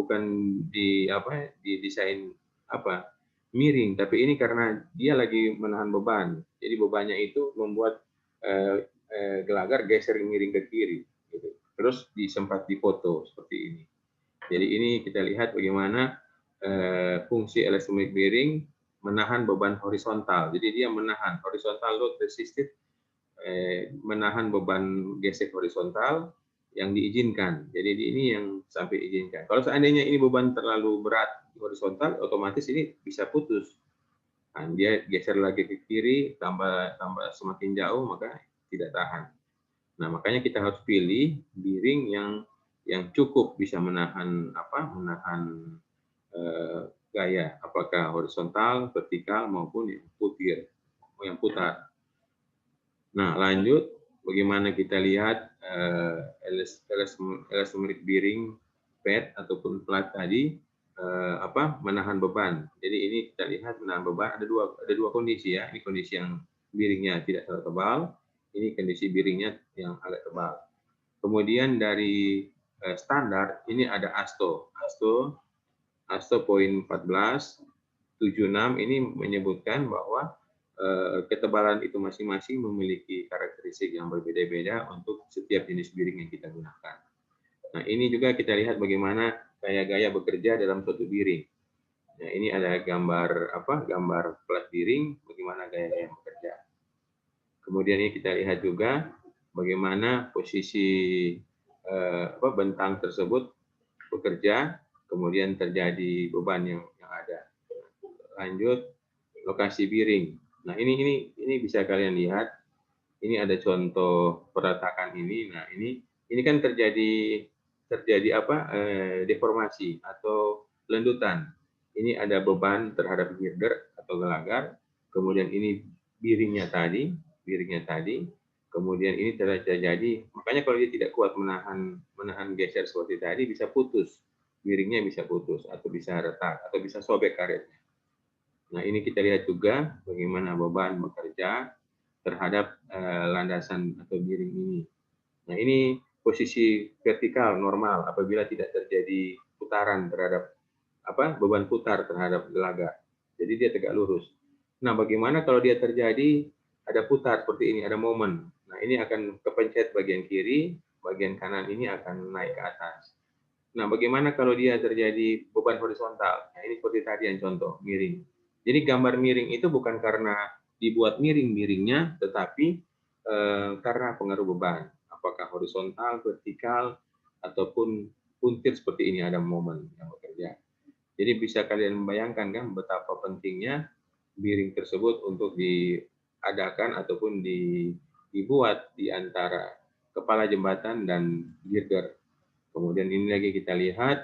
didesain apa miring, tapi ini karena dia lagi menahan beban. Jadi bebannya itu membuat gelagar geser miring ke kiri. Gitu. Terus sempat difoto seperti ini. Jadi ini kita lihat bagaimana fungsi elektronik bearing menahan beban horizontal. Jadi dia menahan horizontal load resisted, menahan beban gesek horizontal yang diizinkan. Jadi ini yang sampai izinkan. Kalau seandainya ini beban terlalu berat horizontal, otomatis ini bisa putus. Nah, dia geser lagi ke kiri, tambah semakin jauh maka tidak tahan. Nah, makanya kita harus pilih biring yang cukup bisa menahan gaya, apakah horizontal, vertikal maupun yang putar. Nah, lanjut bagaimana kita lihat elastomeric bearing pad ataupun plat tadi menahan beban. Jadi ini kita lihat menahan beban ada dua kondisi ya. Ini kondisi yang biringnya tidak terlalu tebal, ini kondisi biringnya yang agak tebal. Kemudian dari standar ini ada ASTO poin 1476 ini menyebutkan bahwa ketebalan itu masing-masing memiliki karakteristik yang berbeda-beda untuk setiap jenis biring yang kita gunakan. Nah, ini juga kita lihat bagaimana gaya-gaya bekerja dalam suatu biring. Nah, ini ada gambar plat biring, bagaimana gaya-gaya bekerja. Kemudian ini kita lihat juga bagaimana posisi bentang tersebut bekerja, kemudian terjadi beban yang ada. Lanjut, lokasi biring. Nah, ini bisa kalian lihat. Ini ada contoh perletakan ini. Nah, ini kan terjadi deformasi atau lendutan. Ini ada beban terhadap girder atau gelagar. Kemudian ini biringnya tadi. Kemudian ini terjadi. Makanya kalau dia tidak kuat menahan geser seperti tadi, bisa putus. Biringnya bisa putus atau bisa retak atau bisa sobek karetnya. Nah, ini kita lihat juga bagaimana beban bekerja terhadap landasan atau biring ini. Nah, ini posisi vertikal normal apabila tidak terjadi putaran terhadap beban putar terhadap gelagar. Jadi dia tegak lurus. Nah, bagaimana kalau dia terjadi ada putar seperti ini, ada momen. Nah, ini akan kepencet bagian kiri, bagian kanan ini akan naik ke atas. Nah, bagaimana kalau dia terjadi beban horizontal? Nah, ini seperti tadi yang contoh, miring. Jadi gambar miring itu bukan karena dibuat miring biringnya, tetapi karena pengaruh beban. Apakah horizontal, vertikal, ataupun puntir seperti ini ada momen yang bekerja. Jadi bisa kalian membayangkan kan betapa pentingnya biring tersebut untuk diadakan ataupun dibuat di antara kepala jembatan dan girder. Kemudian ini lagi kita lihat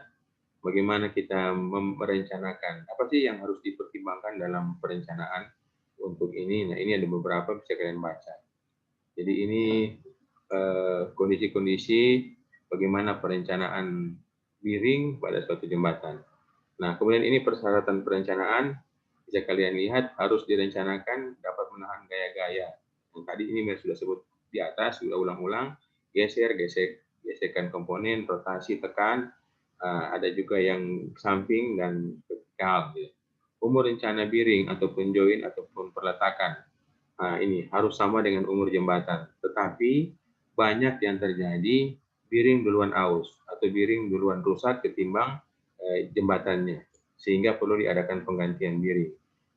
bagaimana kita merencanakan. Apa sih yang harus dipertimbangkan dalam perencanaan untuk ini? Nah, ini ada beberapa bisa kalian baca. Jadi ini kondisi-kondisi bagaimana perencanaan biring pada suatu jembatan. Nah, kemudian ini persyaratan perencanaan bisa kalian lihat harus direncanakan dapat menahan gaya-gaya. Yang tadi ini sudah sebut di atas, sudah ulang-ulang, gesekan komponen, rotasi, tekan, ada juga yang samping dan vertikal. Umur rencana biring ataupun join ataupun perletakan. Nah, ini harus sama dengan umur jembatan. Tetapi banyak yang terjadi biring duluan aus atau biring duluan rusak ketimbang jembatannya. Sehingga perlu diadakan penggantian biring.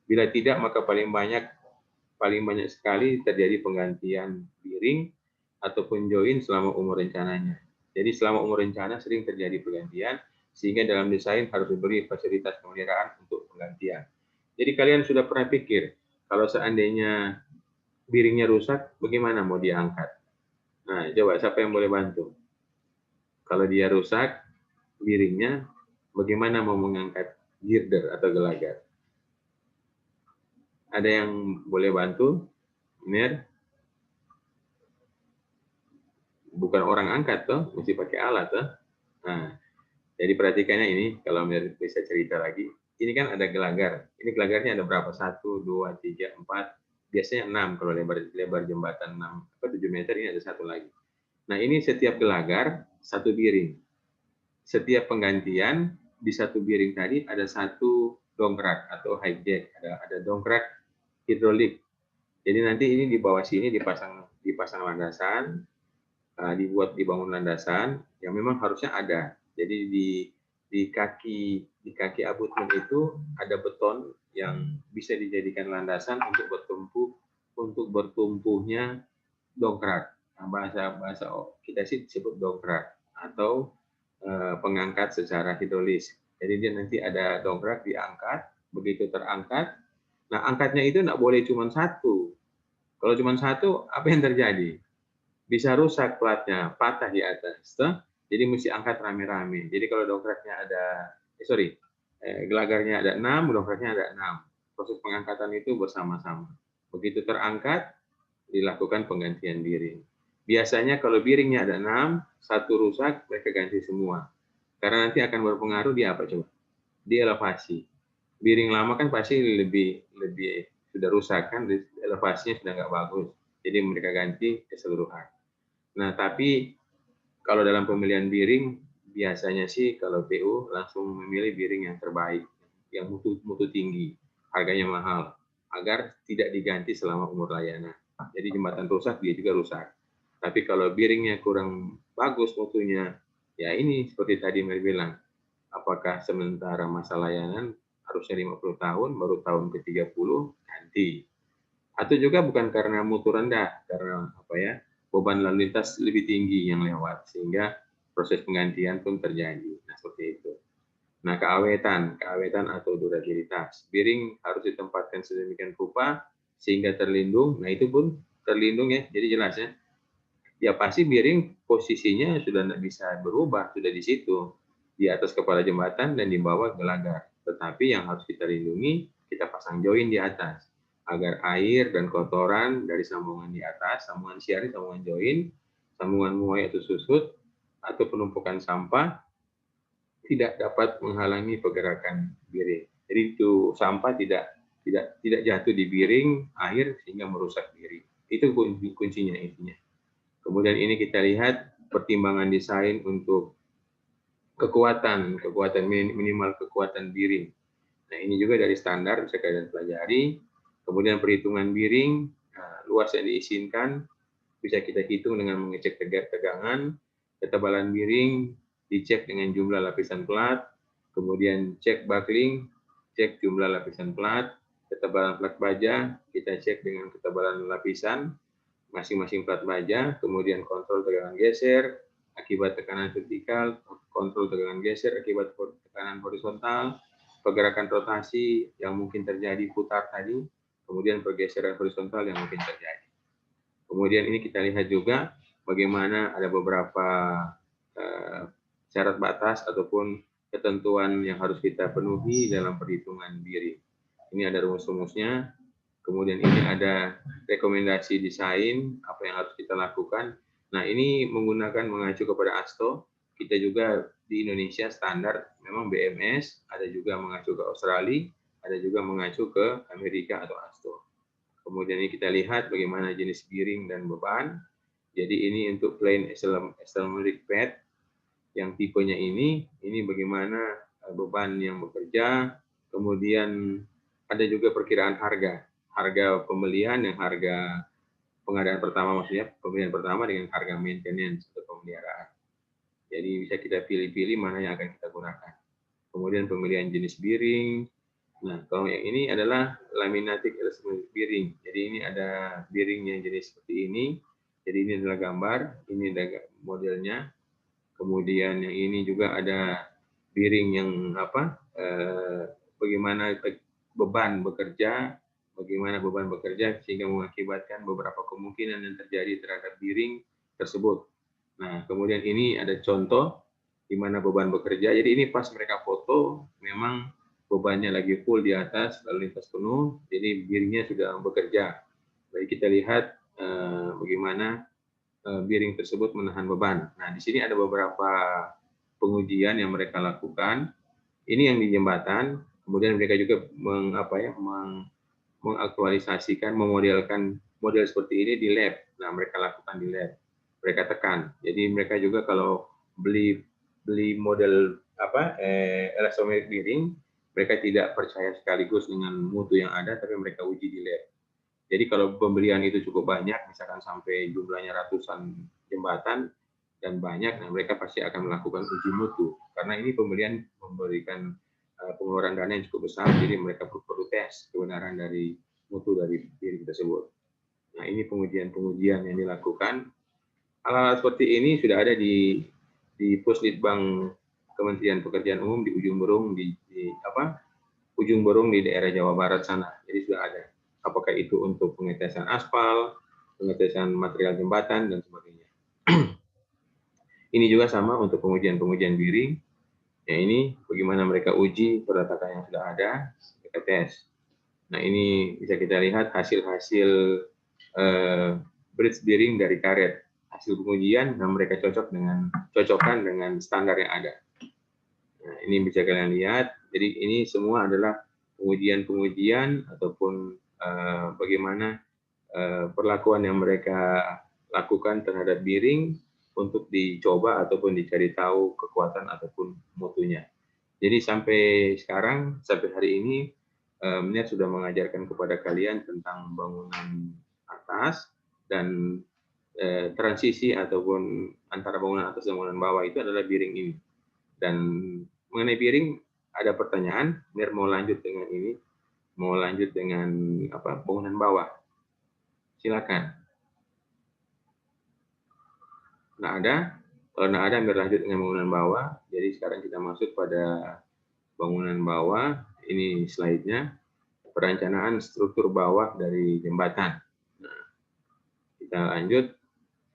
Bila tidak, maka paling banyak sekali terjadi penggantian bearing ataupun join selama umur rencananya. Jadi selama umur rencana sering terjadi pergantian, sehingga dalam desain harus diberi fasilitas pemeliharaan untuk penggantian. Jadi kalian sudah pernah pikir, kalau seandainya bearingnya rusak, bagaimana mau diangkat? Nah, coba siapa yang boleh bantu? Kalau dia rusak, bearingnya, bagaimana mau mengangkat girder atau gelagar? Ada yang boleh bantu? Mir? Bukan orang angkat toh, mesti pakai alat toh. Nah, jadi perhatikannya ini, kalau Mir bisa cerita lagi. Ini kan ada gelagar. Ini gelagarnya ada berapa? 1, 2, 3, 4. Biasanya 6 kalau lebar jembatan 7 meter, ini ada satu lagi. Nah, ini setiap gelagar satu bearing. Setiap penggantian di satu bearing tadi ada satu dongkrak atau high jack, ada dongkrak hidrolik. Jadi nanti ini di bawah sini dipasang landasan, dibangun landasan yang memang harusnya ada. Jadi di kaki abutmen itu ada beton yang bisa dijadikan landasan untuk bertumpuhnya dongkrak. Nah, bahasa kita sih disebut dongkrak atau pengangkat secara hidrolis. Jadi dia nanti ada dongkrak diangkat, begitu terangkat. Nah, angkatnya itu nggak boleh cuma satu. Kalau cuma satu, apa yang terjadi? Bisa rusak platnya, patah di atas. Jadi mesti angkat rame-rame. Jadi kalau dongkraknya gelagarnya ada 6, dongkraknya ada 6. Proses pengangkatan itu bersama-sama. Begitu terangkat, dilakukan penggantian bearing. Biasanya kalau bearingnya ada 6, satu rusak, mereka ganti semua. Karena nanti akan berpengaruh di apa coba? Di elevasi. Bearing lama kan pasti lebih sudah rusak kan, elevasinya sudah nggak bagus. Jadi mereka ganti keseluruhan. Nah, tapi kalau dalam pemilihan bearing, biasanya sih kalau PU langsung memilih bearing yang terbaik, yang mutu tinggi, harganya mahal, agar tidak diganti selama umur layanan. Jadi jembatan rusak, dia juga rusak. Tapi kalau bearingnya kurang bagus mutunya, ya ini seperti tadi Mary bilang, apakah sementara masa layanan harusnya 50 tahun, baru tahun ke-30 ganti. Atau juga bukan karena mutu rendah, karena beban lalu lintas lebih tinggi yang lewat, sehingga proses penggantian pun terjadi. Nah, seperti itu. Nah, keawetan atau durabilitas. Bearing harus ditempatkan sedemikian rupa sehingga terlindung. Nah, itu pun terlindung ya, jadi jelas ya. Ya pasti bearing posisinya sudah tidak bisa berubah, sudah di situ, di atas kepala jembatan dan di bawah gelagar. Tetapi yang harus kita lindungi, kita pasang join di atas, agar air dan kotoran dari sambungan di atas, sambungan siari, sambungan join, sambungan muai atau susut, atau penumpukan sampah, tidak dapat menghalangi pergerakan bearing. Jadi itu sampah tidak jatuh di bearing air sehingga merusak bearing. Itu kuncinya intinya. Kemudian ini kita lihat pertimbangan desain untuk kekuatan minimal kekuatan bearing. Nah, ini juga dari standar bisa kalian pelajari. Kemudian perhitungan bearing, luas yang diizinkan bisa kita hitung dengan mengecek tegangan, ketebalan bearing dicek dengan jumlah lapisan plat, kemudian cek buckling, cek jumlah lapisan plat, ketebalan plat baja kita cek dengan ketebalan lapisan masing-masing plat baja, kemudian kontrol tegangan geser akibat tekanan vertikal, kontrol tegangan geser akibat tekanan horizontal, pergerakan rotasi yang mungkin terjadi putar tadi, kemudian pergeseran horizontal yang mungkin terjadi. Kemudian ini kita lihat juga bagaimana ada beberapa syarat batas ataupun ketentuan yang harus kita penuhi dalam perhitungan bearing. Ini ada rumus-rumusnya. Kemudian ini ada rekomendasi desain, apa yang harus kita lakukan. Nah, ini mengacu kepada ASTO. Kita juga di Indonesia standar memang BMS, ada juga mengacu ke Australia, ada juga mengacu ke Amerika atau ASTO. Kemudian ini kita lihat bagaimana jenis bearing dan beban. Jadi ini untuk plain isometric pad yang tipenya ini bagaimana beban yang bekerja. Kemudian ada juga perkiraan harga pembelian dan harga pengadaan pertama, maksudnya pembelian pertama dengan harga maintenance atau pemeliharaan. Jadi bisa kita pilih-pilih mana yang akan kita gunakan. Kemudian pemilihan jenis bearing, Nah, kalau yang ini adalah laminatik elastomeric bearing. Jadi ini ada bearingnya jenis seperti ini. Jadi ini adalah gambar, ini ada modelnya. Kemudian yang ini juga ada bearing yang bagaimana beban bekerja sehingga mengakibatkan beberapa kemungkinan yang terjadi terhadap bearing tersebut. Nah, kemudian ini ada contoh di mana beban bekerja. Jadi ini pas mereka foto, memang bebannya lagi full di atas, lalu lintas penuh, jadi bearingnya sudah bekerja. Baik kita lihat bagaimana bearing tersebut menahan beban. Nah, di sini ada beberapa pengujian yang mereka lakukan. Ini yang di jembatan, kemudian mereka juga mengaktualisasikan, memodelkan model seperti ini di lab. Nah, mereka lakukan di lab. Mereka tekan. Jadi mereka juga kalau beli model elastomeric bearing, mereka tidak percaya sekaligus dengan mutu yang ada, tapi mereka uji di lab. Jadi kalau pembelian itu cukup banyak, misalkan sampai jumlahnya ratusan jembatan dan banyak, nah mereka pasti akan melakukan uji mutu. Karena ini pembelian memberikan pengeluaran dana yang cukup besar, jadi mereka perlu tes kebenaran dari mutu dari diri tersebut. Nah, ini pengujian-pengujian yang dilakukan. Hal-hal seperti ini sudah ada di Pusditbang Kementerian Pekerjaan Umum di Ujung Berung Ujung Berung di daerah Jawa Barat sana. Jadi sudah ada. Apakah itu untuk pengetesan aspal, pengetesan material jembatan dan sebagainya. Ini juga sama untuk pengujian bearing. Ya, ini bagaimana mereka uji perletakan yang sudah ada, mereka tes. Nah, ini bisa kita lihat hasil-hasil bridge bearing dari karet. Hasil pengujian yang mereka cocokkan dengan standar yang ada. Nah, ini bisa kalian lihat. Jadi ini semua adalah pengujian ataupun bagaimana perlakuan yang mereka lakukan terhadap bearing untuk dicoba ataupun dicari tahu kekuatan ataupun mutunya. Jadi sampai sekarang, sampai hari ini, Miner sudah mengajarkan kepada kalian tentang bangunan atas dan transisi ataupun antara bangunan atas dan bangunan bawah itu adalah bearing ini. Dan mengenai bearing ada pertanyaan, Miner mau lanjut dengan ini, mau lanjut dengan bangunan bawah. Silakan. Nah ada, kalau nggak ada, berlanjut dengan bangunan bawah. Jadi sekarang kita masuk pada bangunan bawah. Ini slide-nya, perencanaan struktur bawah dari jembatan. Nah, kita lanjut.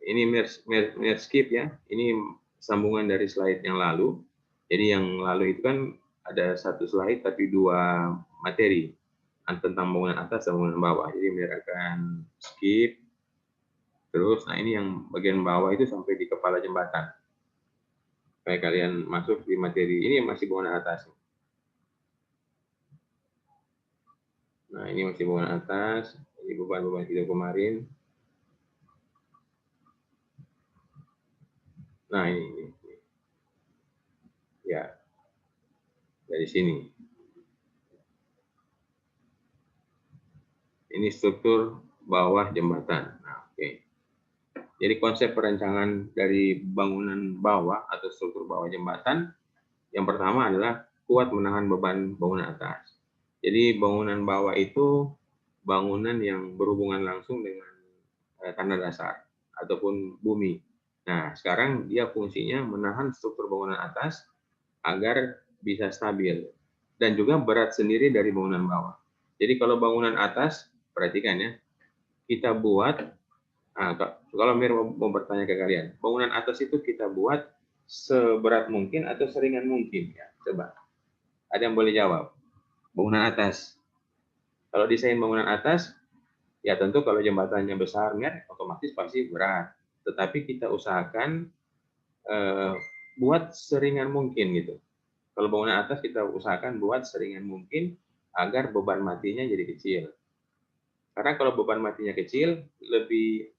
Ini mer skip ya. Ini sambungan dari slide yang lalu. Jadi yang lalu itu kan ada satu slide tapi dua materi tentang bangunan atas dan bangunan bawah. Jadi mer akan skip. Terus, nah ini yang bagian bawah itu sampai di kepala jembatan. Supaya kalian masuk di materi, ini masih bangunan atas. Nah, ini masih bangunan atas, ini beban-beban video kemarin. Nah, ini. Ya, dari sini. Ini struktur bawah jembatan. Nah, oke. Jadi konsep perencanaan dari bangunan bawah atau struktur bawah jembatan, yang pertama adalah kuat menahan beban bangunan atas. Jadi bangunan bawah itu bangunan yang berhubungan langsung dengan tanah dasar ataupun bumi. Nah, sekarang dia fungsinya menahan struktur bangunan atas agar bisa stabil dan juga berat sendiri dari bangunan bawah. Jadi kalau bangunan atas, perhatikan ya, kita buat, kalau Mir mau bertanya ke kalian, bangunan atas itu kita buat seberat mungkin atau seringan mungkin ya? Coba, ada yang boleh jawab? Bangunan atas. Kalau desain bangunan atas, ya tentu kalau jembatannya besar, Mir, otomatis pasti berat. Tetapi kita usahakan buat seringan mungkin gitu. Kalau bangunan atas kita usahakan buat seringan mungkin agar beban matinya jadi kecil. Karena kalau beban matinya kecil, lebih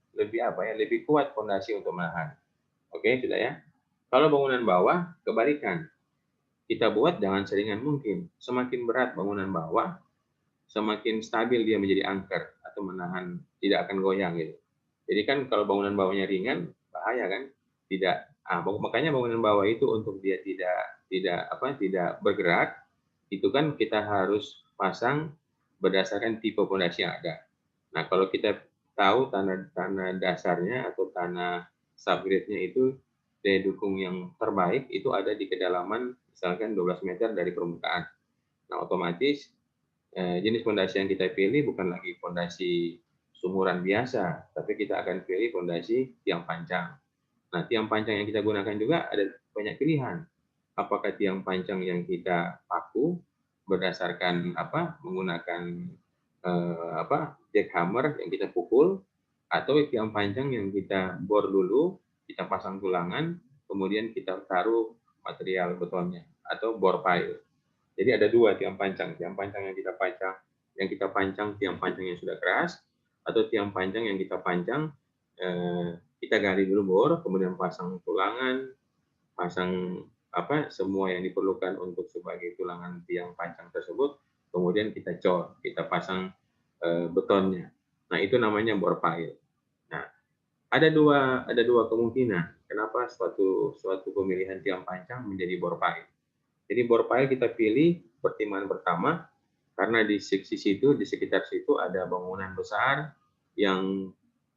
kuat fondasi untuk menahan. Oke, sudah ya. Kalau bangunan bawah, kebalikan. Kita buat jangan seringan mungkin. Semakin berat bangunan bawah, semakin stabil dia menjadi anchor atau menahan, tidak akan goyang gitu. Jadi kan kalau bangunan bawahnya ringan, bahaya kan? Tidak. Makanya bangunan bawah itu untuk dia tidak bergerak, itu kan kita harus pasang berdasarkan tipe pondasi yang ada. Nah, kalau kita tahu tanah dasarnya atau tanah subgrade-nya itu daya dukung yang terbaik itu ada di kedalaman misalkan 12 meter dari permukaan. Nah, otomatis jenis pondasi yang kita pilih bukan lagi pondasi sumuran biasa, tapi kita akan pilih pondasi tiang panjang. Nah, tiang panjang yang kita gunakan juga ada banyak pilihan. Apakah tiang panjang yang kita paku berdasarkan menggunakan jackhammer yang kita pukul, atau tiang panjang yang kita bor dulu, kita pasang tulangan, kemudian kita taruh material betonnya atau bor pile. Jadi ada dua tiang panjang yang kita pancang tiang panjang yang sudah keras, atau tiang panjang yang kita pancang kita gali dulu bor, kemudian pasang tulangan, pasang semua yang diperlukan untuk sebagai tulangan tiang panjang tersebut, kemudian kita cor, kita pasang betonnya. Nah, itu namanya bor pile. Nah, ada dua kemungkinan kenapa suatu pemilihan tiang panjang menjadi bor pile. Jadi bor pile kita pilih pertimbangan pertama karena di sekitar situ ada bangunan besar yang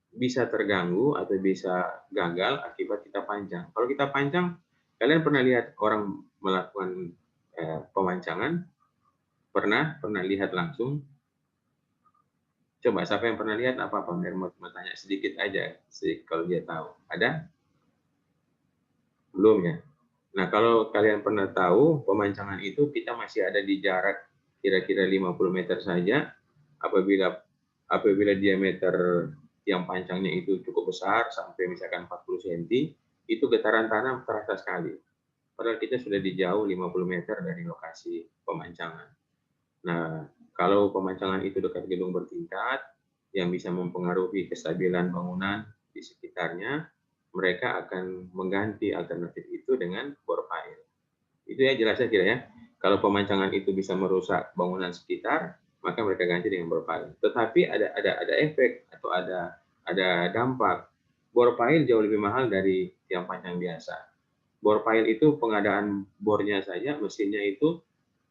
bisa terganggu atau bisa gagal akibat kita panjang. Kalau kita panjang, kalian pernah lihat orang melakukan pemancangan? Pernah lihat langsung? Coba siapa yang pernah lihat apa-apa? Mau tanya sedikit aja sih kalau dia tahu. Ada? Belum ya? Nah, kalau kalian pernah tahu, pemancangan itu kita masih ada di jarak kira-kira 50 meter saja. Apabila diameter tiang panjangnya itu cukup besar, sampai misalkan 40 cm, itu getaran tanah terasa sekali. Padahal kita sudah di jauh 50 meter dari lokasi pemancangan. Nah, kalau pemancangan itu dekat gedung bertingkat, yang bisa mempengaruhi kestabilan bangunan di sekitarnya, mereka akan mengganti alternatif itu dengan bor pile. Itu ya jelasnya kira ya. Kalau pemancangan itu bisa merusak bangunan sekitar, maka mereka ganti dengan bor pile. Tetapi ada efek atau ada dampak. Bor pile jauh lebih mahal dari tiang panjang biasa. Bor pile itu pengadaan bornya saja, mesinnya itu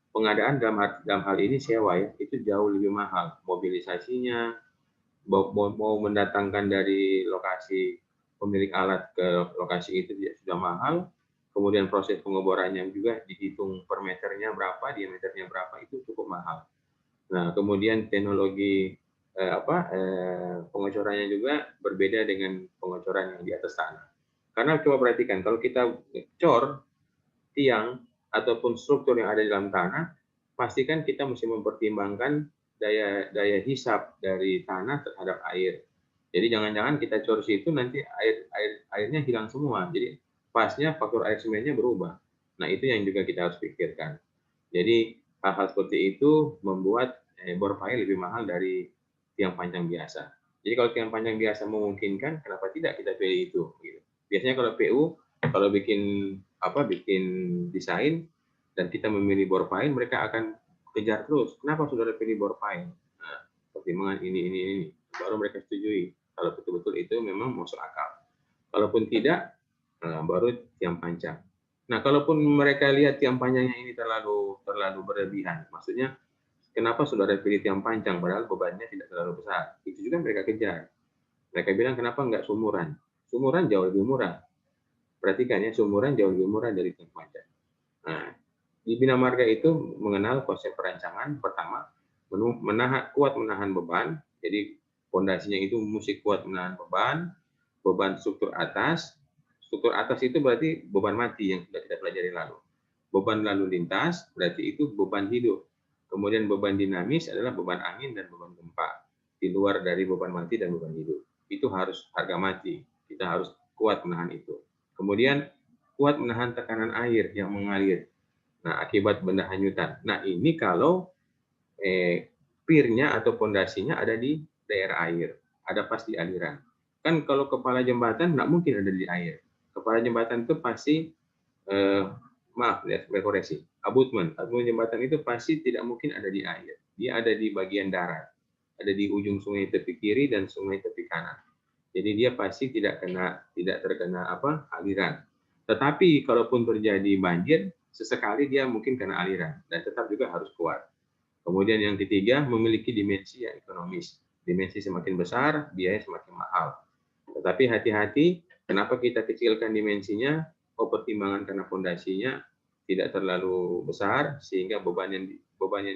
pengadaan dalam hal ini sewa ya, itu jauh lebih mahal. Mobilisasinya, mau mendatangkan dari lokasi pemilik alat ke lokasi itu sudah mahal, kemudian proses pengeborannya juga dihitung per meternya berapa, diameternya berapa, itu cukup mahal. Nah, kemudian teknologi pengocorannya juga berbeda dengan pengocoran yang di atas tanah. Karena coba perhatikan, kalau kita cor tiang ataupun struktur yang ada di dalam tanah, pastikan kita mesti mempertimbangkan daya hisap dari tanah terhadap air. Jadi jangan-jangan kita cor situ nanti airnya hilang semua. Jadi pasnya faktor air semennya berubah. Nah, itu yang juga kita harus pikirkan. Jadi hal-hal seperti itu membuat bor pile lebih mahal dari tiang panjang biasa. Jadi kalau tiang panjang biasa memungkinkan, kenapa tidak kita pilih itu? Gitu. Biasanya kalau PU, kalau bikin desain dan kita memilih bor pile, mereka akan kejar terus. Kenapa saudara pilih bor pile? Nah, pertimbangan ini, baru mereka setujui. Kalau betul-betul itu memang masuk akal. Kalaupun tidak, baru tiang panjang. Nah, kalaupun mereka lihat tiang panjangnya ini terlalu berlebihan, maksudnya kenapa saudara pilih tiang panjang padahal bebannya tidak terlalu besar? Itu juga mereka kejar. Mereka bilang kenapa nggak sumuran? Sumuran jauh lebih murah. Perhatikan ya, sumuran jauh lebih murah dari tiang panjang. Nah, di Bina Marga itu mengenal konsep perancangan pertama, kuat menahan beban. Jadi pondasinya itu mesti kuat menahan beban struktur atas. Struktur atas itu berarti beban mati yang sudah kita pelajari lalu. Beban lalu lintas berarti itu beban hidup. Kemudian beban dinamis adalah beban angin dan beban gempa. Di luar dari beban mati dan beban hidup. Itu harus harga mati. Kita harus kuat menahan itu. Kemudian kuat menahan tekanan air yang mengalir. Nah, akibat benda hanyutan. Nah, ini kalau pier-nya atau pondasinya ada di daerah air. Ada pas di aliran. Kan kalau kepala jembatan nggak mungkin ada di air. Kepala jembatan itu pasti, koreksi, abutmen jembatan itu pasti tidak mungkin ada di air. Dia ada di bagian darat. Ada di ujung sungai tepi kiri dan sungai tepi kanan. Jadi dia pasti tidak terkena aliran. Tetapi kalaupun terjadi banjir, sesekali dia mungkin kena aliran dan tetap juga harus kuat. Kemudian yang ketiga, memiliki dimensi yang ekonomis. Dimensi semakin besar, biaya semakin mahal. Tetapi hati-hati, kenapa kita kecilkan dimensinya? Pertimbangan karena fondasinya tidak terlalu besar, sehingga beban yang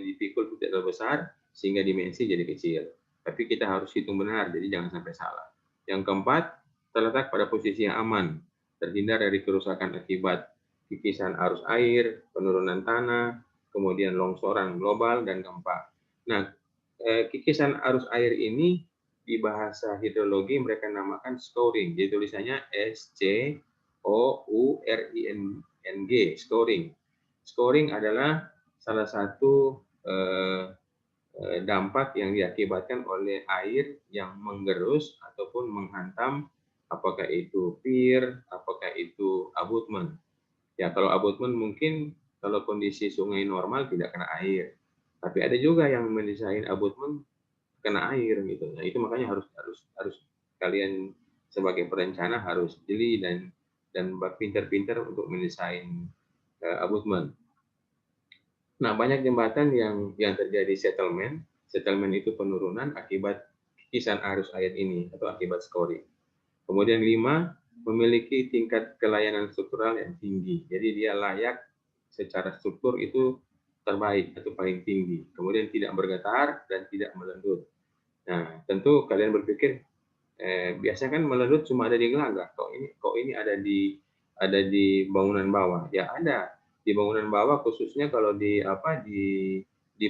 dipikul tidak terlalu besar, sehingga dimensi jadi kecil. Tapi kita harus hitung benar, jadi jangan sampai salah. Yang keempat, terletak pada posisi yang aman, terhindar dari kerusakan akibat kikisan arus air, penurunan tanah, kemudian longsoran global, dan gempa. Nah, kikisan arus air ini di bahasa hidrologi mereka namakan scoring. Jadi tulisannya SCOURING, scoring. Scoring adalah salah satu dampak yang diakibatkan oleh air yang menggerus ataupun menghantam, apakah itu pier, apakah itu abutment. Ya, kalau abutment mungkin kalau kondisi sungai normal tidak kena air. Tapi ada juga yang mendesain abutment kena air gitu. Nah, itu makanya harus kalian sebagai perencana harus jeli dan pintar-pintar untuk mendesain abutment. Nah, banyak jembatan yang terjadi settlement. Settlement itu penurunan akibat kikisan arus air ini atau akibat scoring. Kemudian 5, memiliki tingkat kelayanan struktural yang tinggi. Jadi dia layak secara struktur itu terbaik atau paling tinggi. Kemudian tidak bergetar dan tidak melendut. Nah, tentu kalian berpikir biasanya kan melendut cuma ada di gelagah. Kok ini ada di bangunan bawah? Ya ada di bangunan bawah, khususnya kalau di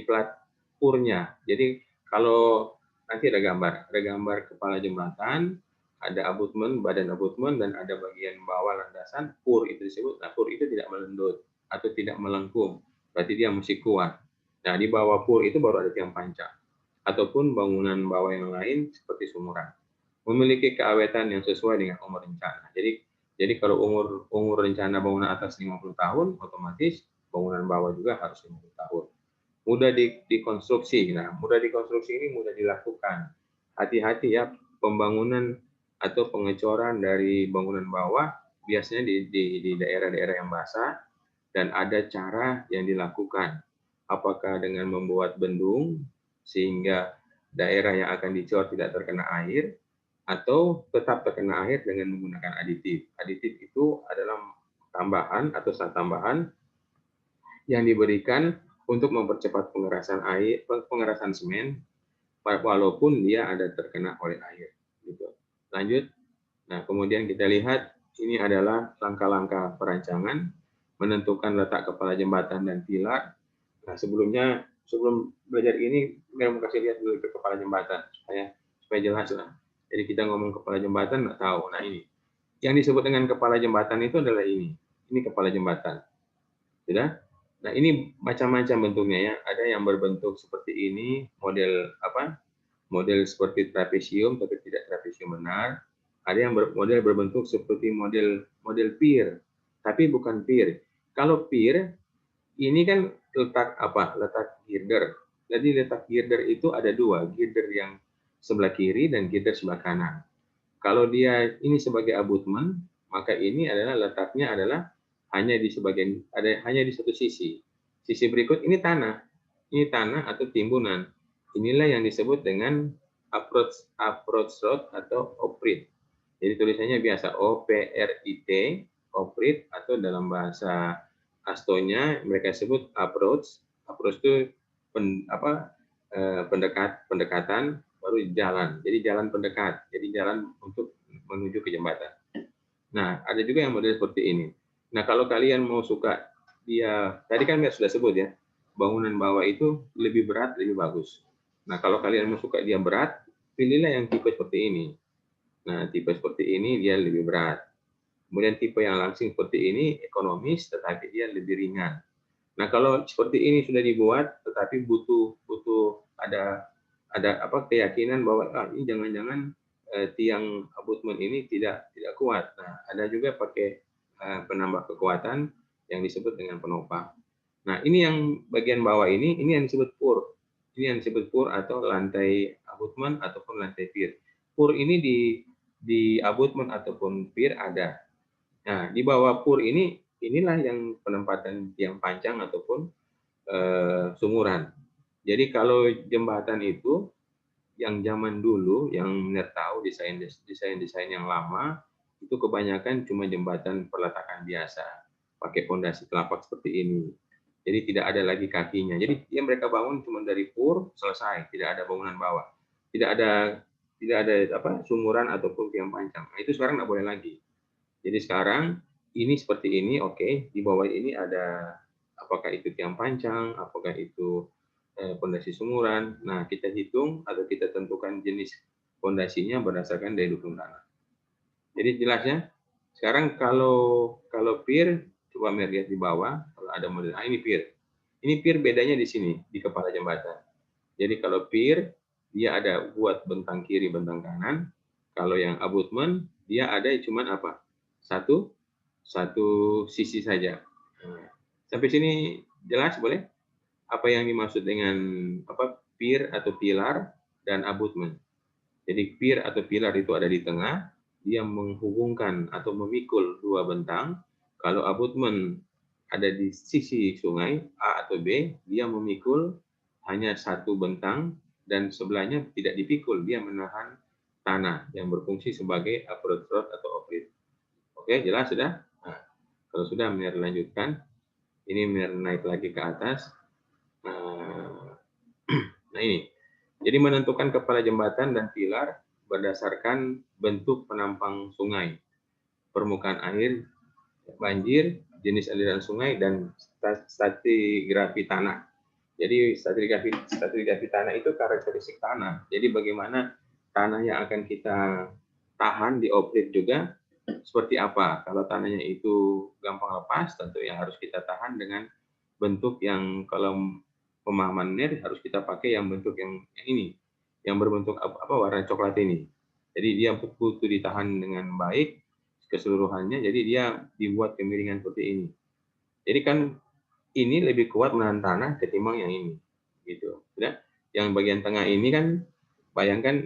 plat purnya. Jadi kalau nanti ada gambar kepala jembatan, ada abutment, badan abutment, dan ada bagian bawah landasan, pur itu disebut. Nah, pur itu tidak melendut atau tidak melengkung, berarti dia mesti kuat. Nah, di bawah pur itu baru ada tiang panjang ataupun bangunan bawah yang lain seperti sumuran. Memiliki keawetan yang sesuai dengan umur rencana. Jadi kalau umur rencana bangunan atas 50 tahun, otomatis bangunan bawah juga harus 50 tahun. Mudah dikonstruksi. Nah, mudah dikonstruksi ini mudah dilakukan. Hati-hati ya, pembangunan atau pengecoran dari bangunan bawah biasanya di daerah-daerah yang basah, dan ada cara yang dilakukan. Apakah dengan membuat bendung sehingga daerah yang akan dicor tidak terkena air, atau tetap terkena air dengan menggunakan aditif. Aditif itu adalah tambahan atau zat tambahan yang diberikan untuk mempercepat pengerasan semen, walaupun dia ada terkena oleh air. Gitu. Lanjut. Nah, kemudian kita lihat ini adalah langkah-langkah perancangan menentukan letak kepala jembatan dan pilar. Nah, sebelum belajar ini, saya mau kasih lihat dulu ke kepala jembatan supaya jelas lah. Jadi kita ngomong kepala jembatan nggak tahu. Nah, ini yang disebut dengan kepala jembatan itu adalah ini kepala jembatan. Sudah? Nah, ini macam-macam bentuknya ya. Ada yang berbentuk seperti ini, model seperti trapesium tapi tidak trapesium benar. Ada yang model berbentuk seperti model pier, tapi bukan pier. Kalau pier ini kan letak girder. Jadi letak girder itu ada dua, girder yang sebelah kiri dan girder sebelah kanan. Kalau dia ini sebagai abutment, maka ini adalah letaknya adalah hanya di satu sisi. Sisi berikut ini tanah atau timbunan. Inilah yang disebut dengan approach road atau oprit. Jadi tulisannya biasa OPRIT, oprit, atau dalam bahasa Astonya mereka sebut approach. Approach itu pendekatan, baru jalan. Jadi jalan pendekat. Jadi jalan untuk menuju ke jembatan. Nah, ada juga yang model seperti ini. Nah, kalau kalian mau suka tadi kan sudah sebut ya, bangunan bawah itu lebih berat, lebih bagus. Nah, kalau kalian mau suka dia berat, pilihlah yang tipe seperti ini. Nah, tipe seperti ini dia lebih berat. Kemudian tipe yang langsing seperti ini ekonomis, tetapi dia lebih ringan. Nah, kalau seperti ini sudah dibuat, tetapi butuh ada keyakinan bahwa ini jangan-jangan tiang abutment ini tidak kuat. Nah, ada juga pakai penambah kekuatan yang disebut dengan penopang. Nah, ini yang bagian bawah ini yang disebut pur. Ini yang disebut pur atau lantai abutment ataupun lantai pier. Pur ini di abutment ataupun pier ada. Nah, di bawah pur inilah yang penempatan tiang panjang ataupun sumuran. Jadi kalau jembatan itu yang zaman dulu, yang Miner tahu desain yang lama, itu kebanyakan cuma jembatan peletakan biasa, pakai fondasi telapak seperti ini. Jadi tidak ada lagi kakinya. Jadi yang mereka bangun cuma dari pur selesai, tidak ada bangunan bawah, tidak ada sumuran ataupun tiang pancang. Nah, itu sekarang nggak boleh lagi. Jadi sekarang ini seperti ini, oke, di bawah ini ada apakah itu tiang pancang, apakah itu fondasi sumuran. Nah, kita hitung atau kita tentukan jenis fondasinya berdasarkan daya dukung tanah. Jadi jelasnya, sekarang kalau pier, coba lihat di bawah, kalau ada model, ini pier. Ini pier bedanya di sini, di kepala jembatan. Jadi kalau pier, dia ada buat bentang kiri, bentang kanan. Kalau yang abutment, dia ada cuman apa? Satu sisi saja. Nah, sampai sini jelas boleh? Apa yang dimaksud dengan pier atau pilar dan abutment. Jadi pier atau pilar itu ada di tengah, dia menghubungkan atau memikul dua bentang. Kalau abutment ada di sisi sungai A atau B, dia memikul hanya satu bentang dan sebelahnya tidak dipikul, dia menahan tanah yang berfungsi sebagai approach road atau off-road. Oke, jelas sudah? Nah, kalau sudah, Mir lanjutkan. Ini Mir naik lagi ke atas. Nah ini, jadi menentukan kepala jembatan dan pilar berdasarkan bentuk penampang sungai, permukaan air, banjir, jenis aliran sungai, dan stratigrafi tanah. Jadi stratigrafi tanah itu karakteristik tanah. Jadi bagaimana tanah yang akan kita tahan di off-road juga seperti apa. Kalau tanahnya itu gampang lepas, tentu yang harus kita tahan dengan bentuk yang kalau pemahaman NIR harus kita pakai yang bentuk yang ini, yang berbentuk warna coklat ini. Jadi dia butuh ditahan dengan baik keseluruhannya. Jadi dia dibuat kemiringan seperti ini. Jadi kan ini lebih kuat menahan tanah ketimbang yang ini, gitu. Sudah. Yang bagian tengah ini kan bayangkan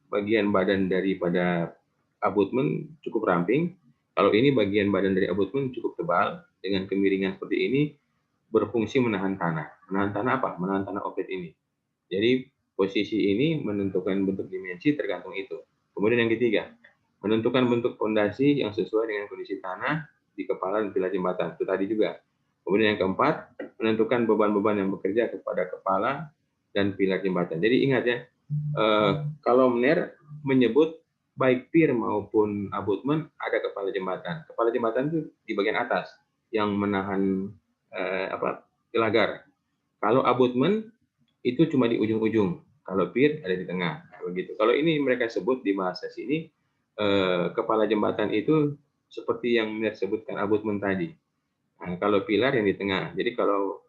bagian badan daripada abutment cukup ramping. Kalau ini bagian badan dari abutment cukup tebal dengan kemiringan seperti ini, berfungsi menahan tanah. Menahan tanah apa? Menahan tanah offset ini. Jadi posisi ini menentukan bentuk dimensi tergantung itu. Kemudian yang ketiga, menentukan bentuk fondasi yang sesuai dengan kondisi tanah di kepala dan pilar jembatan. Itu tadi juga. Kemudian yang keempat, menentukan beban-beban yang bekerja kepada kepala dan pilar jembatan. Jadi ingat ya, kalau MER menyebut baik pier maupun abutment ada kepala jembatan. Kepala jembatan itu di bagian atas yang menahan gelagar. Kalau abutment itu cuma di ujung-ujung. Kalau pier ada di tengah. Begitu. Kalau ini mereka sebut di bahasa sini kepala jembatan itu seperti yang Mir sebutkan abutment tadi. Nah, kalau pilar yang di tengah. Jadi kalau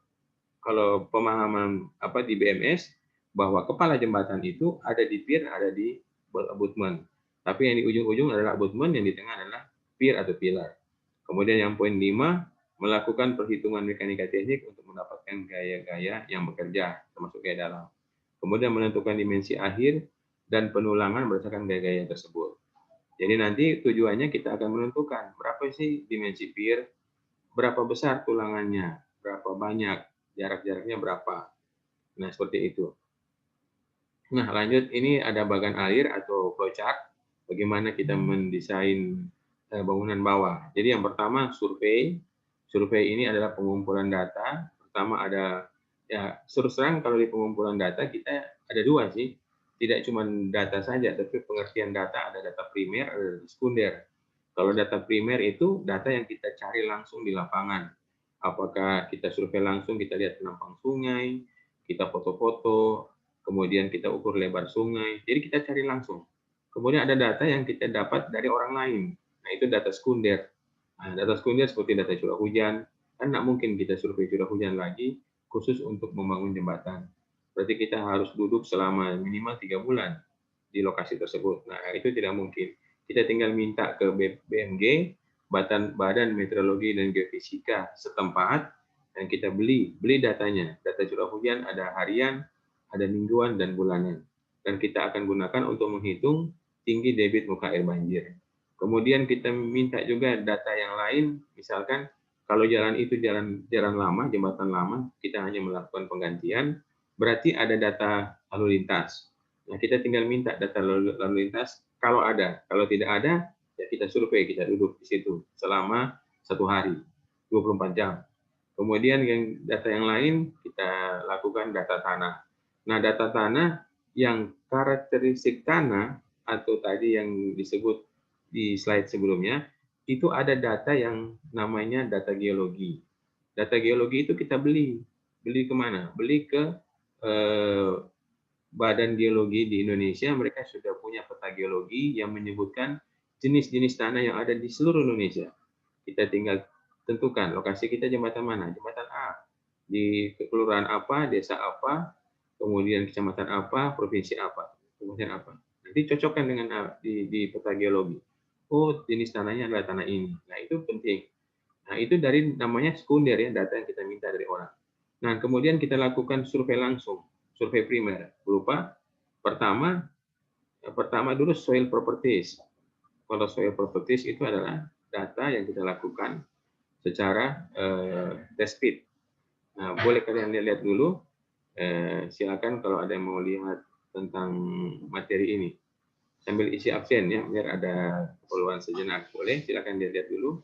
pemahaman di BMS bahwa kepala jembatan itu ada di pier, ada di abutment. Tapi yang di ujung-ujung adalah abutment, yang di tengah adalah pier atau pilar. Kemudian yang poin 5, melakukan perhitungan mekanika teknik untuk mendapatkan gaya-gaya yang bekerja, termasuk gaya dalam. Kemudian menentukan dimensi akhir dan penulangan berdasarkan gaya-gaya tersebut. Jadi nanti tujuannya kita akan menentukan berapa sih dimensi pier, berapa besar tulangannya, berapa banyak, jarak-jaraknya berapa. Nah, seperti itu. Nah, lanjut, ini ada bagan air atau flowchart, bagaimana kita mendesain bangunan bawah. Jadi yang pertama survei. Survei ini adalah pengumpulan data. Pertama ada, ya terus terang kalau di pengumpulan data kita ada dua sih. Tidak cuma data saja, tapi pengertian data ada data primer, ada data sekunder. Kalau data primer itu data yang kita cari langsung di lapangan. Apakah kita survei langsung, kita lihat penampang sungai, kita foto-foto, kemudian kita ukur lebar sungai. Jadi kita cari langsung. Kemudian ada data yang kita dapat dari orang lain. Nah, itu data sekunder. Nah, data sekunder seperti data curah hujan, kan nggak mungkin kita survei curah hujan lagi khusus untuk membangun jembatan. Berarti kita harus duduk selama minimal 3 bulan di lokasi tersebut. Nah, itu tidak mungkin. Kita tinggal minta ke BMG, Badan Meteorologi dan Geofisika setempat, dan kita beli datanya. Data curah hujan ada harian, ada mingguan, dan bulanan. Dan kita akan gunakan untuk menghitung tinggi debit muka air banjir. Kemudian kita minta juga data yang lain, misalkan kalau jalan itu jalan lama, jembatan lama, kita hanya melakukan penggantian, berarti ada data lalu lintas. Nah, kita tinggal minta data lalu lintas kalau ada. Kalau tidak ada, ya kita survei, kita duduk di situ selama 1 hari, 24 jam. Kemudian data yang lain kita lakukan data tanah. Nah, data tanah yang karakteristik tanah atau tadi yang disebut di slide sebelumnya, itu ada data yang namanya data geologi. Data geologi itu kita beli. Beli kemana? Beli ke Badan Geologi di Indonesia. Mereka sudah punya peta geologi yang menyebutkan jenis-jenis tanah yang ada di seluruh Indonesia. Kita tinggal tentukan lokasi kita jembatan mana, jembatan A, di kelurahan apa, desa apa, kemudian kecamatan apa, provinsi apa, kemudian apa. Nanti cocokkan dengan di peta geologi. Oh, jenis tanahnya adalah tanah ini. Nah, itu penting. Nah, itu dari namanya sekunder ya, data yang kita minta dari orang. Nah, kemudian kita lakukan survei langsung, survei primer, berupa pertama dulu soil properties. Kalau soil properties itu adalah data yang kita lakukan secara test pit. Nah, boleh kalian lihat dulu. Silakan kalau ada yang mau lihat tentang materi ini. Sambil isi absen ya, biar ada keperluan sejenak. Boleh, silakan dilihat dulu.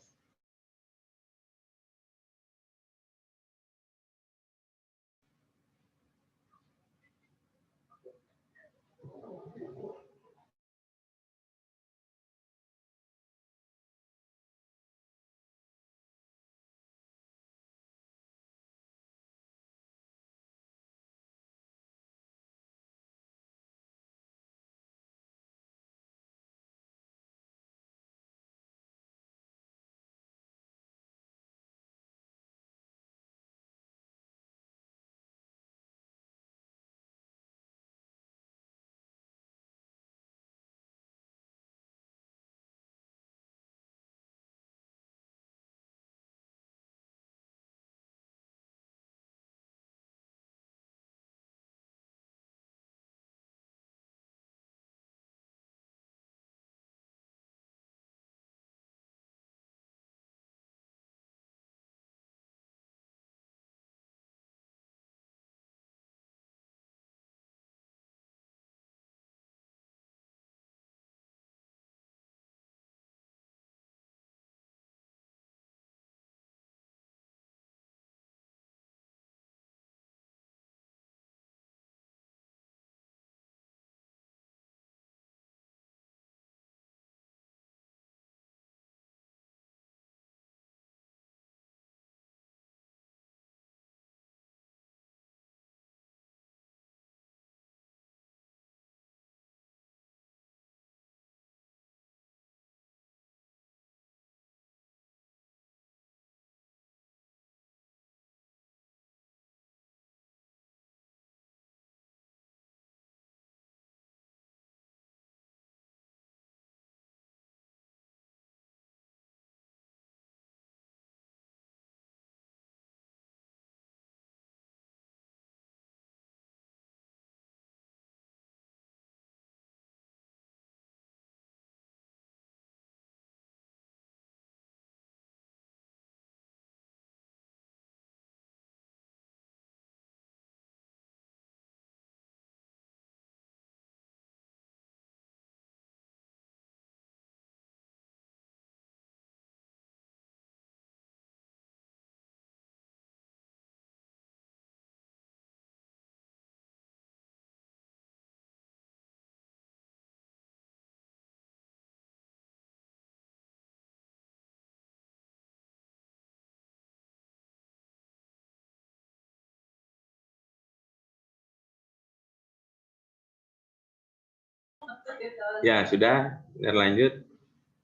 Ya, sudah lanjut.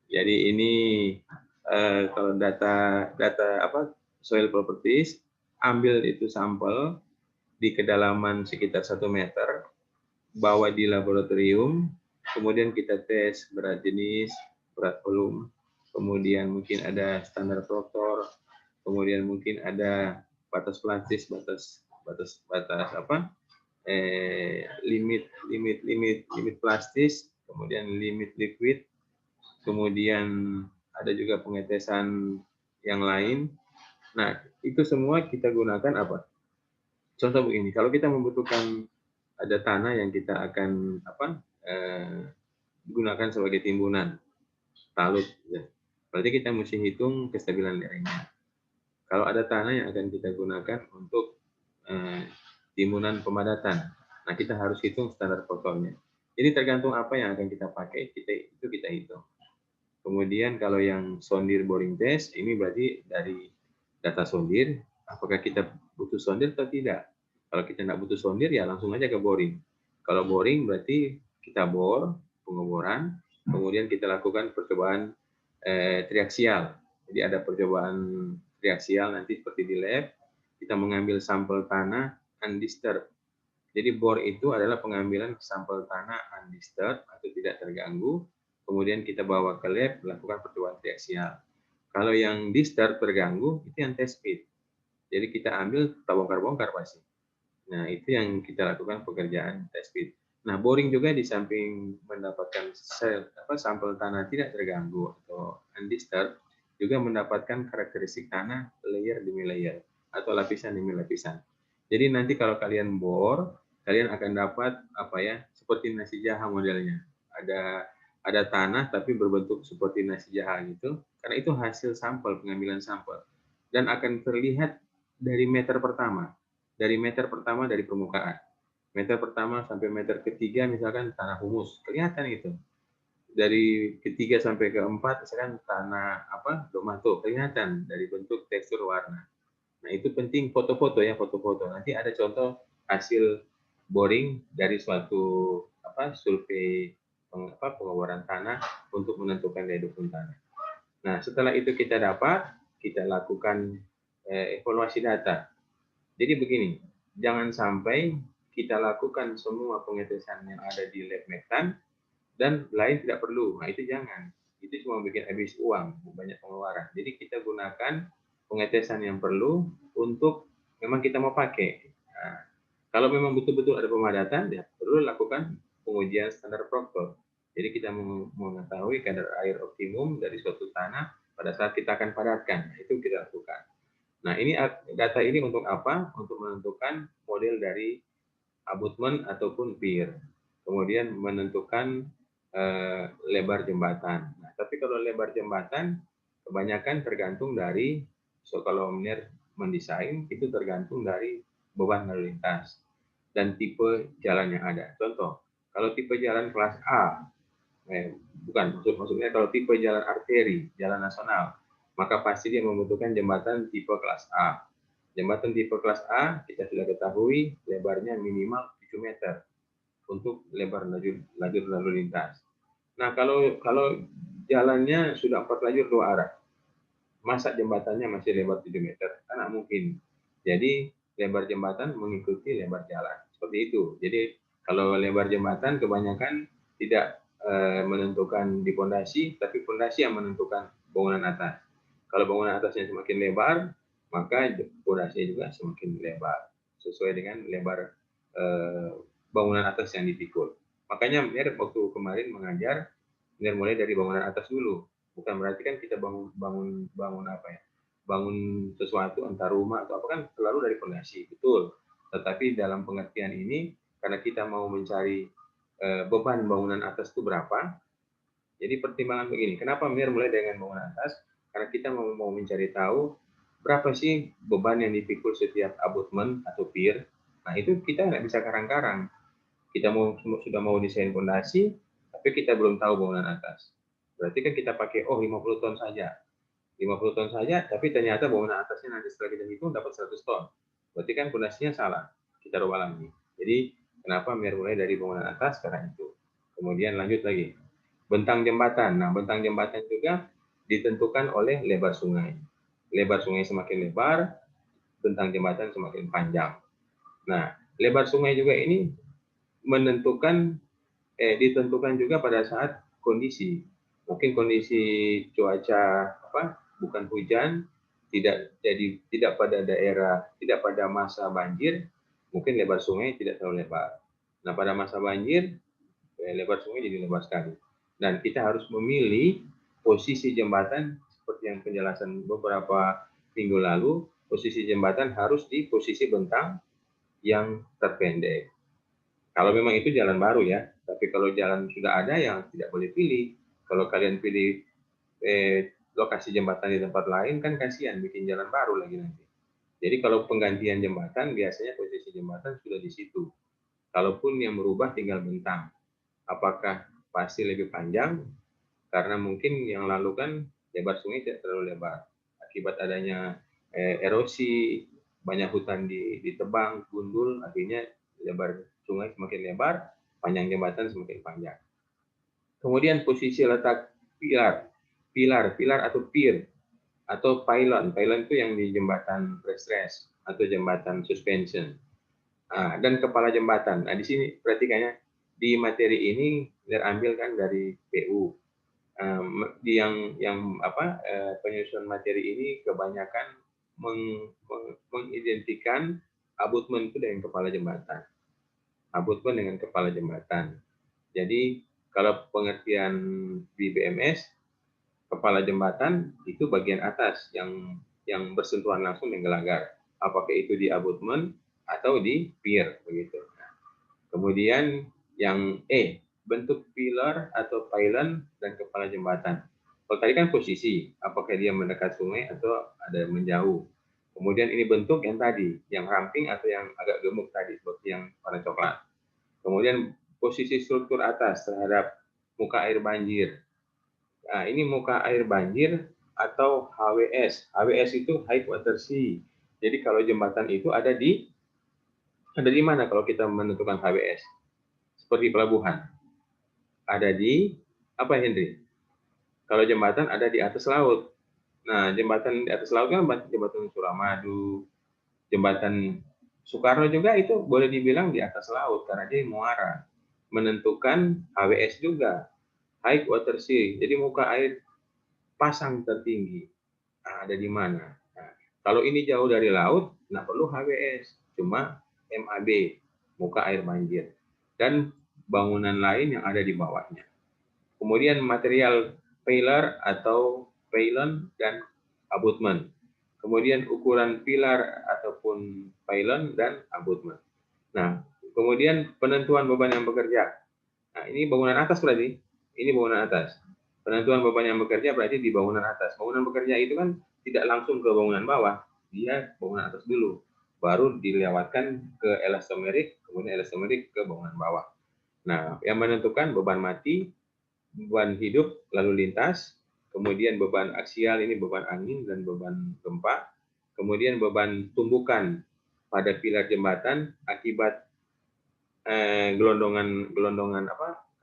Jadi ini kalau data soil properties, ambil itu sampel di kedalaman sekitar 1 meter, bawa di laboratorium, kemudian kita tes berat jenis, berat volume, kemudian mungkin ada standar Proctor, kemudian mungkin ada batas plastis, limit plastis, kemudian limit liquid, kemudian ada juga pengetesan yang lain. Nah, itu semua kita gunakan apa? Contoh begini, kalau kita membutuhkan ada tanah yang kita akan gunakan sebagai timbunan, talut, ya. Berarti kita mesti hitung kestabilan lerengnya. Kalau ada tanah yang akan kita gunakan untuk timbunan pemadatan, nah kita harus hitung standar kotornya. Jadi tergantung apa yang akan kita pakai, kita hitung. Kemudian kalau yang sondir boring test, ini berarti dari data sondir, apakah kita butuh sondir atau tidak. Kalau kita nggak butuh sondir, ya langsung aja ke boring. Kalau boring berarti kita bor, pengeboran, kemudian kita lakukan percobaan triaksial. Jadi ada percobaan triaksial nanti seperti di lab, kita mengambil sampel tanah undisturbed. Jadi bor itu adalah pengambilan sampel tanah undisturbed atau tidak terganggu, kemudian kita bawa ke lab, lakukan percobaan triaksial. Kalau yang disturb terganggu, itu yang test pit. Jadi kita ambil, kita bongkar-bongkar pasti. Nah, itu yang kita lakukan pekerjaan test pit. Nah, boring juga di samping mendapatkan sampel tanah tidak terganggu atau undisturbed, juga mendapatkan karakteristik tanah layer demi layer atau lapisan demi lapisan. Jadi nanti kalau kalian bor, kalian akan dapat seperti nasi jaha modelnya. Ada tanah tapi berbentuk seperti nasi jaha gitu, karena itu hasil sampel, pengambilan sampel. Dan akan terlihat dari meter pertama dari permukaan. Meter pertama sampai meter ketiga misalkan tanah humus, kelihatan itu. Dari ketiga sampai keempat misalkan tanah domato, kelihatan dari bentuk, tekstur, warna. Nah, itu penting foto-foto ya, foto-foto. Nanti ada contoh hasil boring dari suatu survei pengeboran tanah untuk menentukan daya dukung tanah. Nah, setelah itu kita lakukan evaluasi data. Jadi begini, jangan sampai kita lakukan semua pengetesan yang ada di lab metan dan lain tidak perlu. Nah, itu jangan. Itu cuma bikin habis uang, banyak pengeluaran. Jadi kita gunakan pengetesan yang perlu untuk memang kita mau pakai. Nah, kalau memang betul-betul ada pemadatan, ya perlu lakukan pengujian standar Proctor. Jadi kita mengetahui kadar air optimum dari suatu tanah pada saat kita akan padatkan. Itu kita lakukan. Nah, ini data ini untuk apa? Untuk menentukan model dari abutment ataupun pier. Kemudian menentukan lebar jembatan. Nah, tapi kalau lebar jembatan kebanyakan tergantung dari, kalau mendesain itu tergantung dari beban lalu lintas dan tipe jalan yang ada. Contoh, kalau tipe jalan kelas A, maksudnya kalau tipe jalan arteri, jalan nasional, maka pasti dia membutuhkan jembatan tipe kelas A. Jembatan tipe kelas A kita sudah ketahui lebarnya minimal 7 meter untuk lebar lajur lalu lintas. Nah, kalau jalannya sudah 4 lajur 2 arah, masa jembatannya masih lebar 7 meter? Kan mungkin. Jadi lebar jembatan mengikuti lebar jalan. Seperti itu. Jadi kalau lebar jembatan kebanyakan tidak menentukan di pondasi, tapi pondasi yang menentukan bangunan atas. Kalau bangunan atasnya semakin lebar, maka pondasinya juga semakin lebar, sesuai dengan lebar bangunan atas yang dipikul. Makanya waktu kemarin mengajar, mulai dari bangunan atas dulu. Bukan berarti kan kita bangun sesuatu entah rumah atau apa kan selalu dari pondasi, betul. Tetapi dalam pengertian ini, karena kita mau mencari beban bangunan atas itu berapa, jadi pertimbangan begini, kenapa mulai dengan bangunan atas? Karena kita mau mencari tahu berapa sih beban yang dipikul setiap abutment atau pier. Nah, itu kita nggak bisa karang-karang. Kita sudah mau desain pondasi, tapi kita belum tahu bangunan atas. Berarti kan kita pakai 50 ton saja. 50 ton saja, tapi ternyata bangunan atasnya nanti setelah kita hitung dapat 100 ton. Berarti kan pondasinya salah. Kita rubah lagi. Jadi kenapa mulai dari bangunan atas? Karena itu. Kemudian lanjut lagi. Bentang jembatan. Nah, bentang jembatan juga ditentukan oleh lebar sungai. Lebar sungai semakin lebar, bentang jembatan semakin panjang. Nah, lebar sungai juga ini ditentukan juga pada saat kondisi. Mungkin kondisi cuaca bukan hujan, tidak pada masa banjir, mungkin lebar sungai tidak terlalu lebar. Nah, pada masa banjir lebar sungai jadi lebar sekali. Dan kita harus memilih posisi jembatan seperti yang penjelasan beberapa minggu lalu, posisi jembatan harus di posisi bentang yang terpendek. Kalau memang itu jalan baru ya, tapi kalau jalan sudah ada yang tidak boleh pilih. Kalau kalian pilih lokasi jembatan di tempat lain kan kasihan bikin jalan baru lagi nanti. Jadi kalau penggantian jembatan biasanya posisi jembatan sudah di situ. Kalaupun yang berubah tinggal bentang. Apakah pasti lebih panjang? Karena mungkin yang lalu kan lebar sungai tidak terlalu lebar. Akibat adanya erosi, banyak hutan ditebang, gundul, akhirnya lebar sungai semakin lebar, panjang jembatan semakin panjang. Kemudian posisi letak pilar atau pier atau pylon. Pylon itu yang di jembatan pre-stress atau jembatan suspension. Dan kepala jembatan. Nah, di sini perhatikannya di materi ini terambil kan dari PU. Penyusunan materi ini kebanyakan mengidentikan abutmen itu dengan kepala jembatan. Abutmen dengan kepala jembatan. Jadi kalau pengertian di BMS, kepala jembatan itu bagian atas yang bersentuhan langsung dengan gelagar. Apakah itu di abutmen atau di pier begitu. Kemudian yang bentuk pilar atau pylon dan kepala jembatan. Kalau tadi kan posisi, apakah dia mendekat sungai atau ada menjauh. Kemudian ini bentuk yang tadi, yang ramping atau yang agak gemuk tadi, seperti yang warna coklat. Kemudian posisi struktur atas terhadap muka air banjir. Nah, ini muka air banjir atau HWS. HWS itu High Water Sea. Jadi kalau jembatan itu ada di mana kalau kita menentukan HWS? Seperti pelabuhan. Ada di apa, Hendri? Kalau jembatan ada di atas laut. Nah, jembatan di atas laut kan jembatan Suramadu, jembatan Soekarno juga itu boleh dibilang di atas laut karena dia muara. Menentukan HWS juga, High Water Sea. Jadi muka air pasang tertinggi. Nah, ada di mana? Nah, kalau ini jauh dari laut, nggak perlu HWS, cuma MAB, muka air banjir. Dan bangunan lain yang ada di bawahnya. Kemudian material pilar atau pylon dan abutment. Kemudian ukuran pilar ataupun pylon dan abutment. Nah, kemudian penentuan beban yang bekerja. Nah, ini bangunan atas berarti. Ini bangunan atas. Penentuan beban yang bekerja berarti di bangunan atas. Bangunan bekerja itu kan tidak langsung ke bangunan bawah. Dia bangunan atas dulu. Baru dilewatkan ke elastomerik, kemudian elastomerik ke bangunan bawah. Nah, yang menentukan beban mati, beban hidup lalu lintas, kemudian beban aksial ini beban angin dan beban gempa, kemudian beban tumbukan pada pilar jembatan akibat gelondongan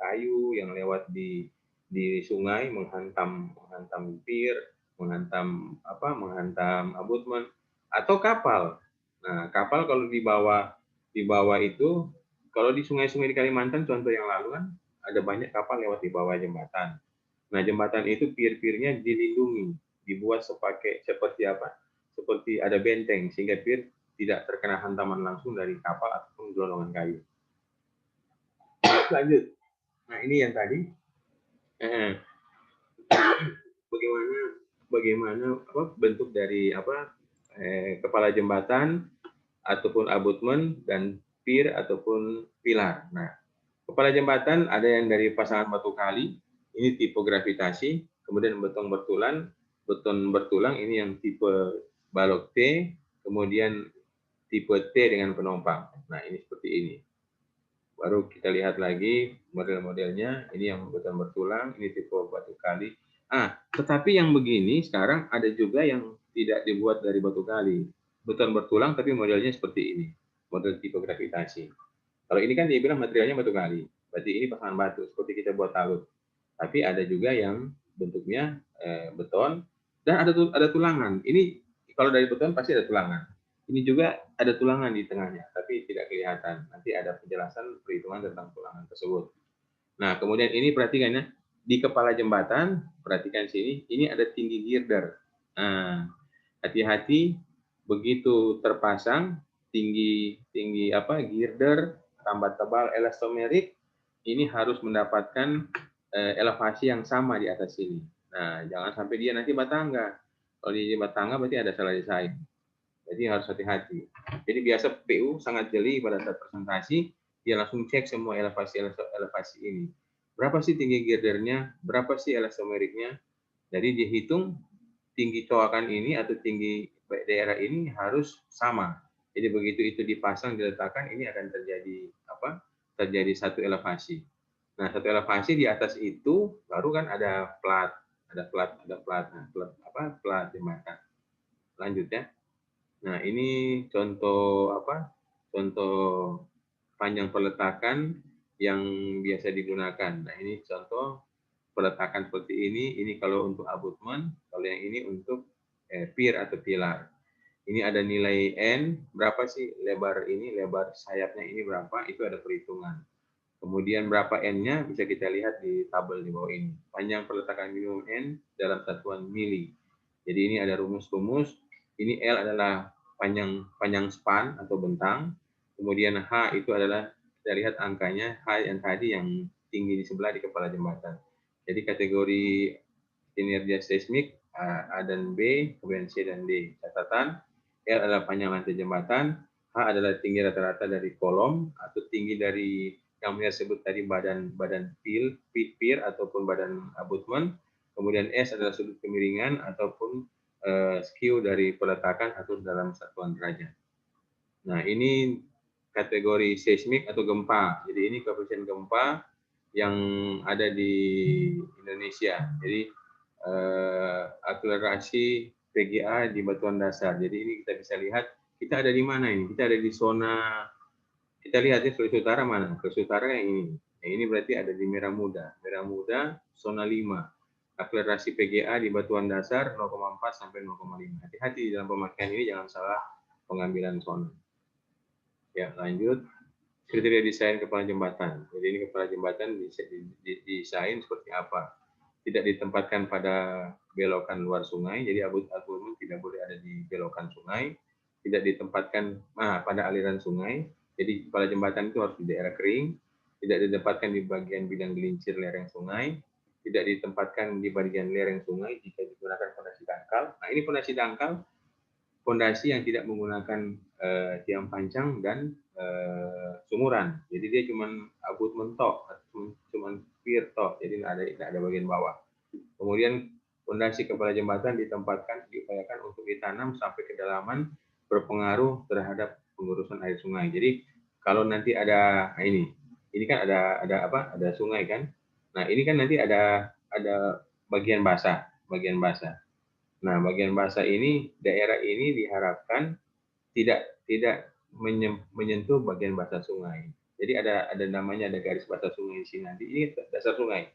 kayu yang lewat di sungai menghantam pier, menghantam abutmen atau kapal. Nah, kapal kalau di bawah itu, kalau di sungai-sungai di Kalimantan contoh yang lalu kan ada banyak kapal lewat di bawah jembatan. Nah, jembatan itu pier-piernya dilindungi, dibuat seperti ada benteng sehingga pier tidak terkena hantaman langsung dari kapal ataupun gelondongan kayu. Lanjut. Nah, ini yang tadi. Bagaimana bentuk dari kepala jembatan ataupun abutmen dan pier ataupun pilar. Nah, kepala jembatan ada yang dari pasangan batu kali, ini tipe gravitasi, kemudian beton bertulang ini yang tipe balok T, kemudian tipe T dengan penumpang. Nah, ini seperti ini. Baru kita lihat lagi model-modelnya, ini yang beton bertulang, ini tipe batu kali. Tetapi yang begini sekarang ada juga yang tidak dibuat dari batu kali. Beton bertulang tapi modelnya seperti ini, model tipe gravitasi. Kalau ini kan dia bilang materialnya batu kali, berarti ini pasangan batu, seperti kita buat talut. Tapi ada juga yang bentuknya beton, dan ada tulangan. Ini kalau dari beton pasti ada tulangan. Ini juga ada tulangan di tengahnya, tapi tidak kelihatan. Nanti ada penjelasan perhitungan tentang tulangan tersebut. Nah, kemudian ini perhatikan ya, di kepala jembatan, perhatikan sini, ini ada tinggi girder. Hati-hati begitu terpasang tinggi girder tambah tebal elastomerik, ini harus mendapatkan elevasi yang sama di atas sini. Nah, jangan sampai dia nanti batangga. Kalau dia batangga berarti ada salah desain. Jadi harus hati-hati. Jadi biasa PU sangat jeli pada saat presentasi, dia langsung cek semua elevasi ini. Berapa sih tinggi girdernya, berapa sih elastomeriknya. Jadi dihitung tinggi coakan ini atau tinggi daerah ini harus sama. Jadi begitu itu dipasang, diletakkan, ini akan terjadi apa? Terjadi satu elevasi. Nah, satu elevasi di atas itu baru kan ada plat, plat jembatan. Lanjut ya. Nah, ini contoh apa? Contoh panjang peletakan yang biasa digunakan. Nah, ini contoh peletakan seperti ini kalau untuk abutment, kalau yang ini untuk pier atau pilar. Ini ada nilai N, berapa sih lebar ini, lebar sayapnya ini berapa, itu ada perhitungan. Kemudian berapa N-nya bisa kita lihat di tabel di bawah ini. Panjang peletakan minimum N dalam satuan mili. Jadi ini ada rumus-rumus. Ini L adalah panjang span atau bentang. Kemudian H itu adalah, kita lihat angkanya, H yang tadi yang tinggi di sebelah di kepala jembatan. Jadi kategori kinerja seismik A dan B, kemudian C dan D. Catatan, L adalah panjang lantai jembatan, H adalah tinggi rata-rata dari kolom atau tinggi dari yang saya sebut tadi badan pier ataupun badan abutment. Kemudian S adalah sudut kemiringan ataupun skew dari peletakan atau dalam satuan derajat. Nah, ini kategori seismik atau gempa. Jadi ini koefisien gempa yang ada di Indonesia. Jadi akselerasi PGA di batuan dasar. Jadi ini kita bisa lihat kita ada di mana ini? Kita ada di zona, kita lihat ya Sulawesi Utara mana? Sulawesi Utara yang ini. Yang ini berarti ada di merah muda. Merah muda zona 5. Akselerasi PGA di batuan dasar 0,4 sampai 0,5. Hati-hati dalam pemakaian ini, jangan salah pengambilan zona. Ya, lanjut. Kriteria desain kepala jembatan. Jadi ini kepala jembatan desain seperti apa? Tidak ditempatkan pada belokan luar sungai, jadi abutment tidak boleh ada di belokan sungai. Tidak ditempatkan pada aliran sungai, jadi kepala jembatan itu harus di daerah kering. Tidak ditempatkan di bagian bidang gelincir lereng sungai. Tidak ditempatkan di bagian lereng sungai jika digunakan fondasi dangkal. Nah, ini fondasi dangkal, fondasi yang tidak menggunakan tiang pancang dan sumuran. Jadi dia cuma abutment tok, cuma pier tok, jadi tidak ada bagian bawah. Kemudian fondasi kepala jembatan ditempatkan, diupayakan untuk ditanam sampai kedalaman berpengaruh terhadap pengurusan air sungai. Jadi kalau nanti ada ini kan ada sungai kan. Nah, ini kan nanti ada bagian basah. Nah, bagian basah ini, daerah ini diharapkan tidak menyentuh bagian basah sungai. Jadi ada namanya, ada garis basah sungai di sini nanti. Ini dasar sungai.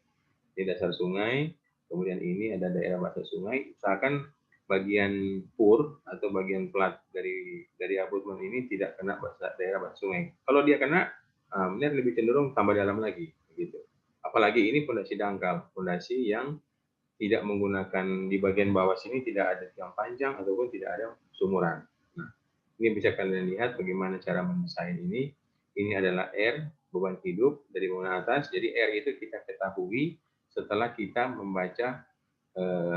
Di dasar sungai, kemudian ini ada daerah basah sungai. Usahakan bagian pur atau bagian plat dari abutment ini tidak kena daerah basah sungai. Kalau dia kena, benar lebih cenderung tambah dalam lagi, begitu. Apalagi ini fondasi dangkal, fondasi yang tidak menggunakan di bagian bawah sini tidak ada tiang panjang ataupun tidak ada sumuran. Nah, ini bisa kalian lihat bagaimana cara mendesain ini. Ini adalah R, beban hidup dari bawah atas. Jadi R itu kita ketahui setelah kita membaca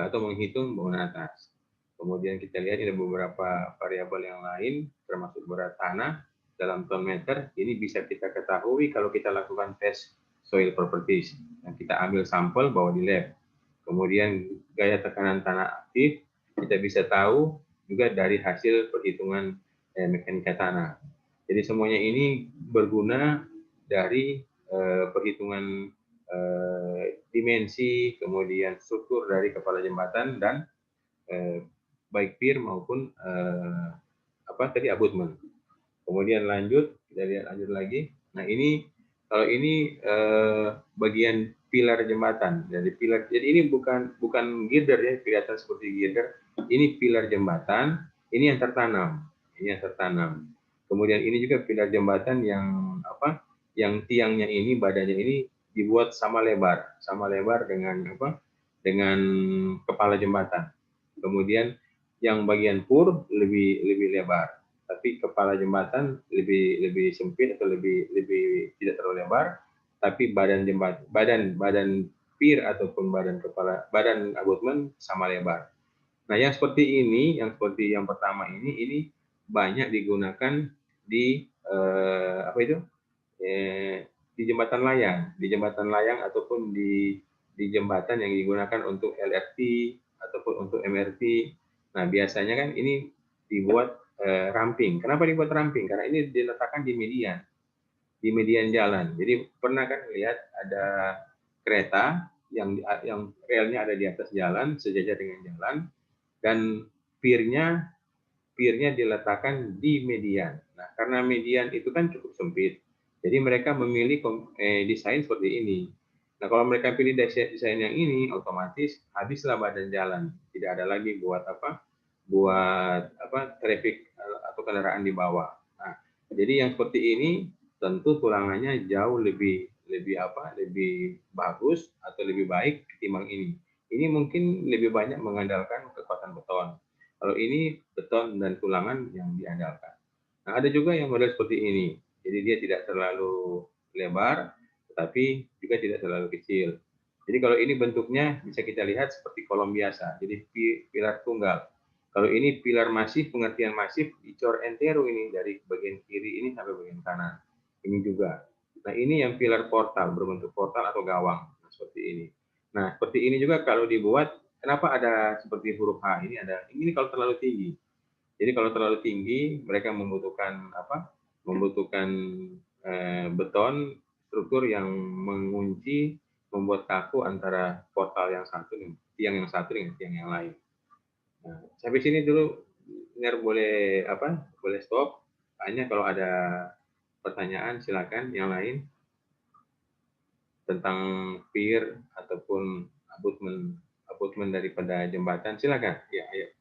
atau menghitung bawah atas. Kemudian kita lihat ada beberapa variabel yang lain, termasuk berat tanah dalam ton meter. Ini bisa kita ketahui kalau kita lakukan tes soil properties. Yang kita ambil sampel bawa di lab. Kemudian gaya tekanan tanah aktif, kita bisa tahu juga dari hasil perhitungan mekanika tanah. Jadi semuanya ini berguna dari perhitungan dimensi, kemudian struktur dari kepala jembatan dan baik pier maupun abutment. Kemudian lanjut, kita lihat lanjut lagi. Nah, ini kalau ini bagian pilar jembatan. Jadi pilar, jadi ini bukan girder ya, kelihatan seperti girder. Ini pilar jembatan, ini yang tertanam. Kemudian ini juga pilar jembatan yang yang tiangnya ini, badannya ini dibuat sama lebar dengan dengan kepala jembatan. Kemudian yang bagian pur lebih lebar, tapi kepala jembatan lebih sempit atau lebih tidak terlalu lebar. Tapi badan pier ataupun badan abutment sama lebar. Nah, yang seperti ini, yang seperti yang pertama ini banyak digunakan di apa itu? Di jembatan layang ataupun di jembatan yang digunakan untuk LRT ataupun untuk MRT. Nah, biasanya kan ini dibuat ramping. Kenapa dibuat ramping? Karena ini diletakkan di median jalan. Jadi pernah kan lihat ada kereta yang relnya ada di atas jalan, sejajar dengan jalan, dan pirnya diletakkan di median. Nah, karena median itu kan cukup sempit, jadi mereka memilih desain seperti ini. Nah, kalau mereka pilih desain yang ini, otomatis habislah badan jalan. Tidak ada lagi buat traffic atau kendaraan di bawah. Nah, jadi yang seperti ini tentu tulangannya jauh lebih bagus atau lebih baik ketimbang ini. Ini mungkin lebih banyak mengandalkan kekuatan beton. Kalau ini beton dan tulangan yang diandalkan. Nah, ada juga yang model seperti ini. Jadi dia tidak terlalu lebar, tetapi juga tidak terlalu kecil. Jadi kalau ini bentuknya bisa kita lihat seperti kolom biasa. Jadi pilar tunggal. Kalau ini pilar masif, pengertian masif, dicor entero ini dari bagian kiri ini sampai bagian kanan. Ini juga. Nah, ini yang pilar portal, berbentuk portal atau gawang. Nah, seperti ini. Nah, seperti ini juga kalau dibuat, kenapa ada seperti huruf H ini kalau terlalu tinggi. Jadi kalau terlalu tinggi, mereka membutuhkan beton struktur yang mengunci, membuat kaku antara portal yang satu dengan tiang yang lain. Nah, sampai sini dulu, Ner boleh stop. Tanya kalau ada pertanyaan, silakan. Yang lain tentang pier ataupun abutmen daripada jembatan, silakan. Ya, ayo.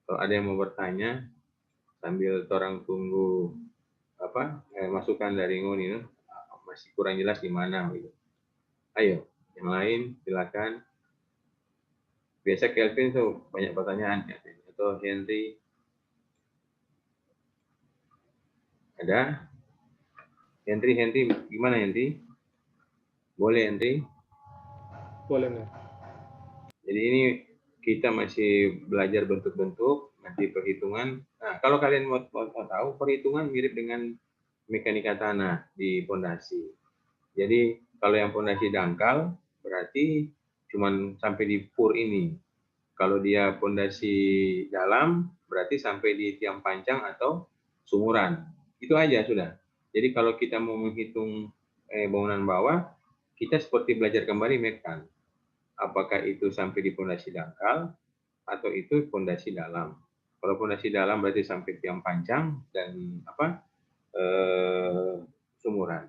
Kalau ada yang mau bertanya sambil orang tunggu masukan dari Ngoni, masih kurang jelas di mana gitu. Ayo, yang lain silakan. Biasa Kelvin tuh banyak pertanyaan ya, atau Henry ada? Henry gimana Henry? Boleh Henry? Boleh, Ner. Jadi ini kita masih belajar bentuk-bentuk, nanti perhitungan. Nah, kalau kalian mau tahu, perhitungan mirip dengan mekanika tanah di pondasi. Jadi kalau yang pondasi dangkal berarti cuman sampai di pur ini. Kalau dia pondasi dalam berarti sampai di tiang panjang atau sumuran. Itu aja sudah. Jadi kalau kita mau menghitung bangunan bawah, kita seperti belajar kembali mekan. Apakah itu sampai di pondasi dangkal atau itu pondasi dalam. Kalau pondasi dalam berarti sampai tiang panjang dan sumuran.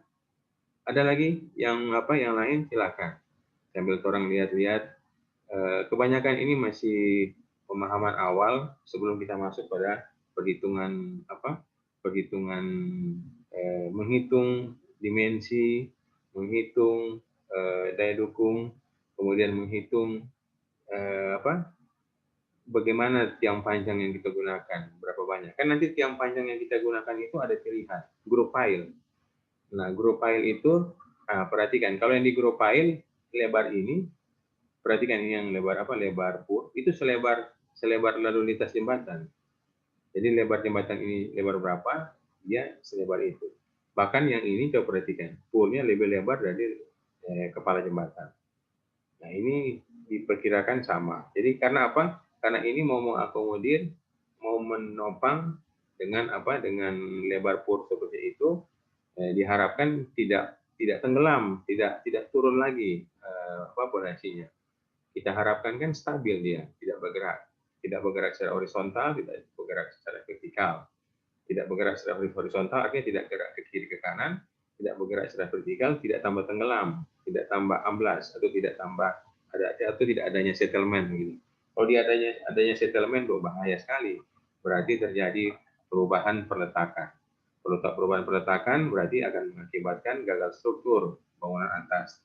Ada lagi yang lain silakan. Sambil orang lihat-lihat. Kebanyakan ini masih pemahaman awal sebelum kita masuk pada perhitungan menghitung dimensi, menghitung daya dukung, kemudian menghitung bagaimana tiang panjang yang kita gunakan, berapa banyak. Kan nanti tiang panjang yang kita gunakan itu ada pilihan, group pile. Nah, group pile itu, perhatikan, kalau yang di group pile, lebar ini, perhatikan ini yang lebar pur, itu selebar lalu lintas jembatan. Jadi lebar jembatan ini lebar berapa, dia selebar itu. Bahkan yang ini coba perhatikan, purnya lebih lebar dari kepala jembatan. Nah, ini diperkirakan sama. Jadi karena apa? Karena ini mau mengakomodir, mau menopang dengan lebar pur seperti itu, diharapkan tidak tenggelam, tidak turun lagi pondasinya. Kita harapkan kan stabil dia, tidak bergerak secara horizontal, tidak bergerak secara vertikal. Tidak bergerak secara horizontal artinya tidak gerak ke kiri ke kanan, tidak bergerak secara vertikal, tidak tambah tenggelam, tidak tambah amblas atau tidak adanya settlement gitu. Kalau dia adanya settlement berbahaya sekali. Berarti terjadi perubahan peletakan. Perubahan peletakan berarti akan mengakibatkan gagal struktur bangunan atas.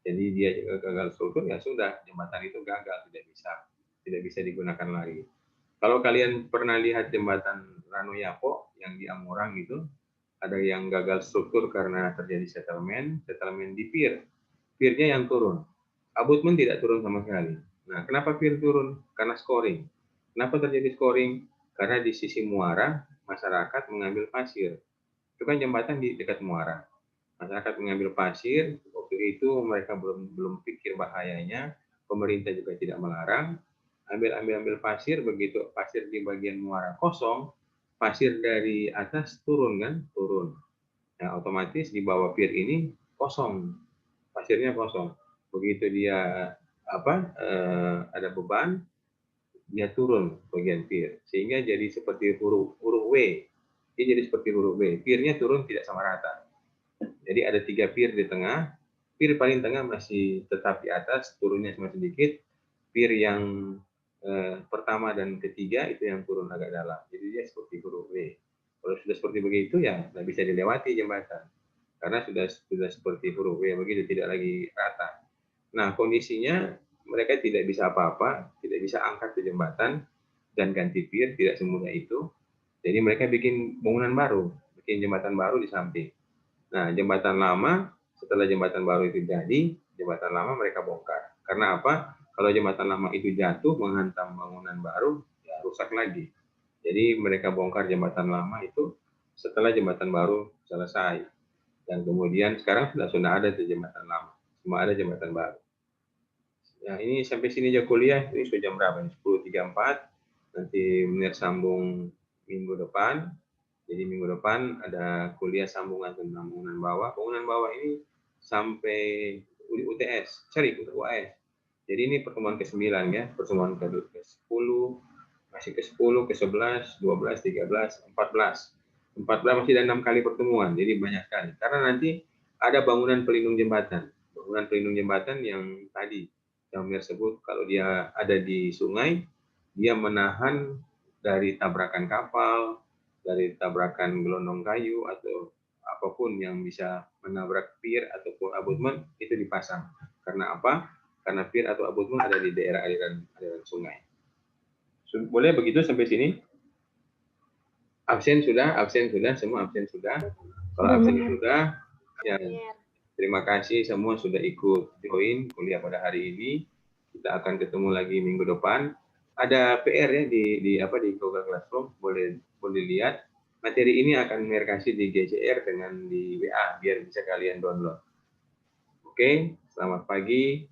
Jadi dia gagal struktur, ya sudah, jembatan itu gagal, tidak bisa digunakan lagi. Kalau kalian pernah lihat jembatan Ranu Yapo yang di Amurang itu, ada yang gagal struktur karena terjadi settlement di pier. Piernya yang turun. Abutmen tidak turun sama sekali. Nah, kenapa pier turun? Karena scoring. Kenapa terjadi scoring? Karena di sisi muara masyarakat mengambil pasir. Itu kan jembatan di dekat muara. Masyarakat mengambil pasir, waktu itu mereka belum pikir bahayanya, pemerintah juga tidak melarang. Ambil pasir, begitu pasir di bagian muara kosong, pasir dari atas turun. Nah, otomatis di bawah pier ini kosong, pasirnya kosong. Begitu dia ada beban, dia turun bagian pier, sehingga jadi seperti huruf W. Dia jadi seperti huruf W. Piernya turun tidak sama rata. Jadi ada 3 pier di tengah. Pier paling tengah masih tetap di atas, turunnya cuma sedikit. Pier yang pertama dan ketiga itu yang turun agak dalam. Jadi dia seperti huruf W. Kalau sudah seperti begitu ya nggak bisa dilewati jembatan. Karena sudah seperti huruf W begitu, tidak lagi rata. Nah, kondisinya mereka tidak bisa apa-apa, tidak bisa angkat ke jembatan dan ganti pier, tidak semudah itu. Jadi mereka bikin bangunan baru, bikin jembatan baru di samping. Nah, jembatan lama, setelah jembatan baru itu jadi, jembatan lama mereka bongkar. Karena apa? Kalau jembatan lama itu jatuh menghantam bangunan baru, ya rusak lagi. Jadi mereka bongkar jembatan lama itu setelah jembatan baru selesai. Dan kemudian sekarang sudah ada di jembatan lama, cuma ada jembatan baru. Nah, ini sampai sini aja kuliah. Ini sudah jam berapa? 10.34. Nanti Munir sambung minggu depan. Jadi minggu depan ada kuliah sambungan tentang bangunan bawah. Bangunan bawah ini sampai UTS, untuk UAS. Jadi ini pertemuan ke-9 ya, pertemuan ke-10, masih ke-10, ke-11, 12, 13, 14. 14 masih ada 6 kali pertemuan, jadi banyak sekali. Karena nanti ada bangunan pelindung jembatan. Bangunan pelindung jembatan yang tadi yang Mir sebut, kalau dia ada di sungai, dia menahan dari tabrakan kapal, dari tabrakan gelondong kayu, atau apapun yang bisa menabrak pier ataupun abutmen, itu dipasang. Karena apa? Karena pier atau abutmen ada di daerah aliran sungai. Boleh begitu sampai sini? Absen sudah, semua absen sudah. Kalau absen sudah, ya terima kasih semua sudah ikut join kuliah pada hari ini. Kita akan ketemu lagi minggu depan. Ada PR ya di Google Classroom, boleh lihat. Materi ini akan Mir kasih di GCR dengan di WA biar bisa kalian download. Oke, selamat pagi.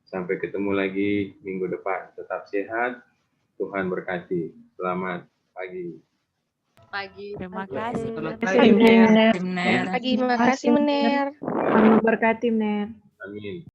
Sampai ketemu lagi minggu depan. Tetap sehat. Tuhan berkati. Selamat pagi. Terima kasih. Selamat Benar. pagi, Mir. Benar. Terima kasih, Mener. Tuhan memberkati, Mener. Amin.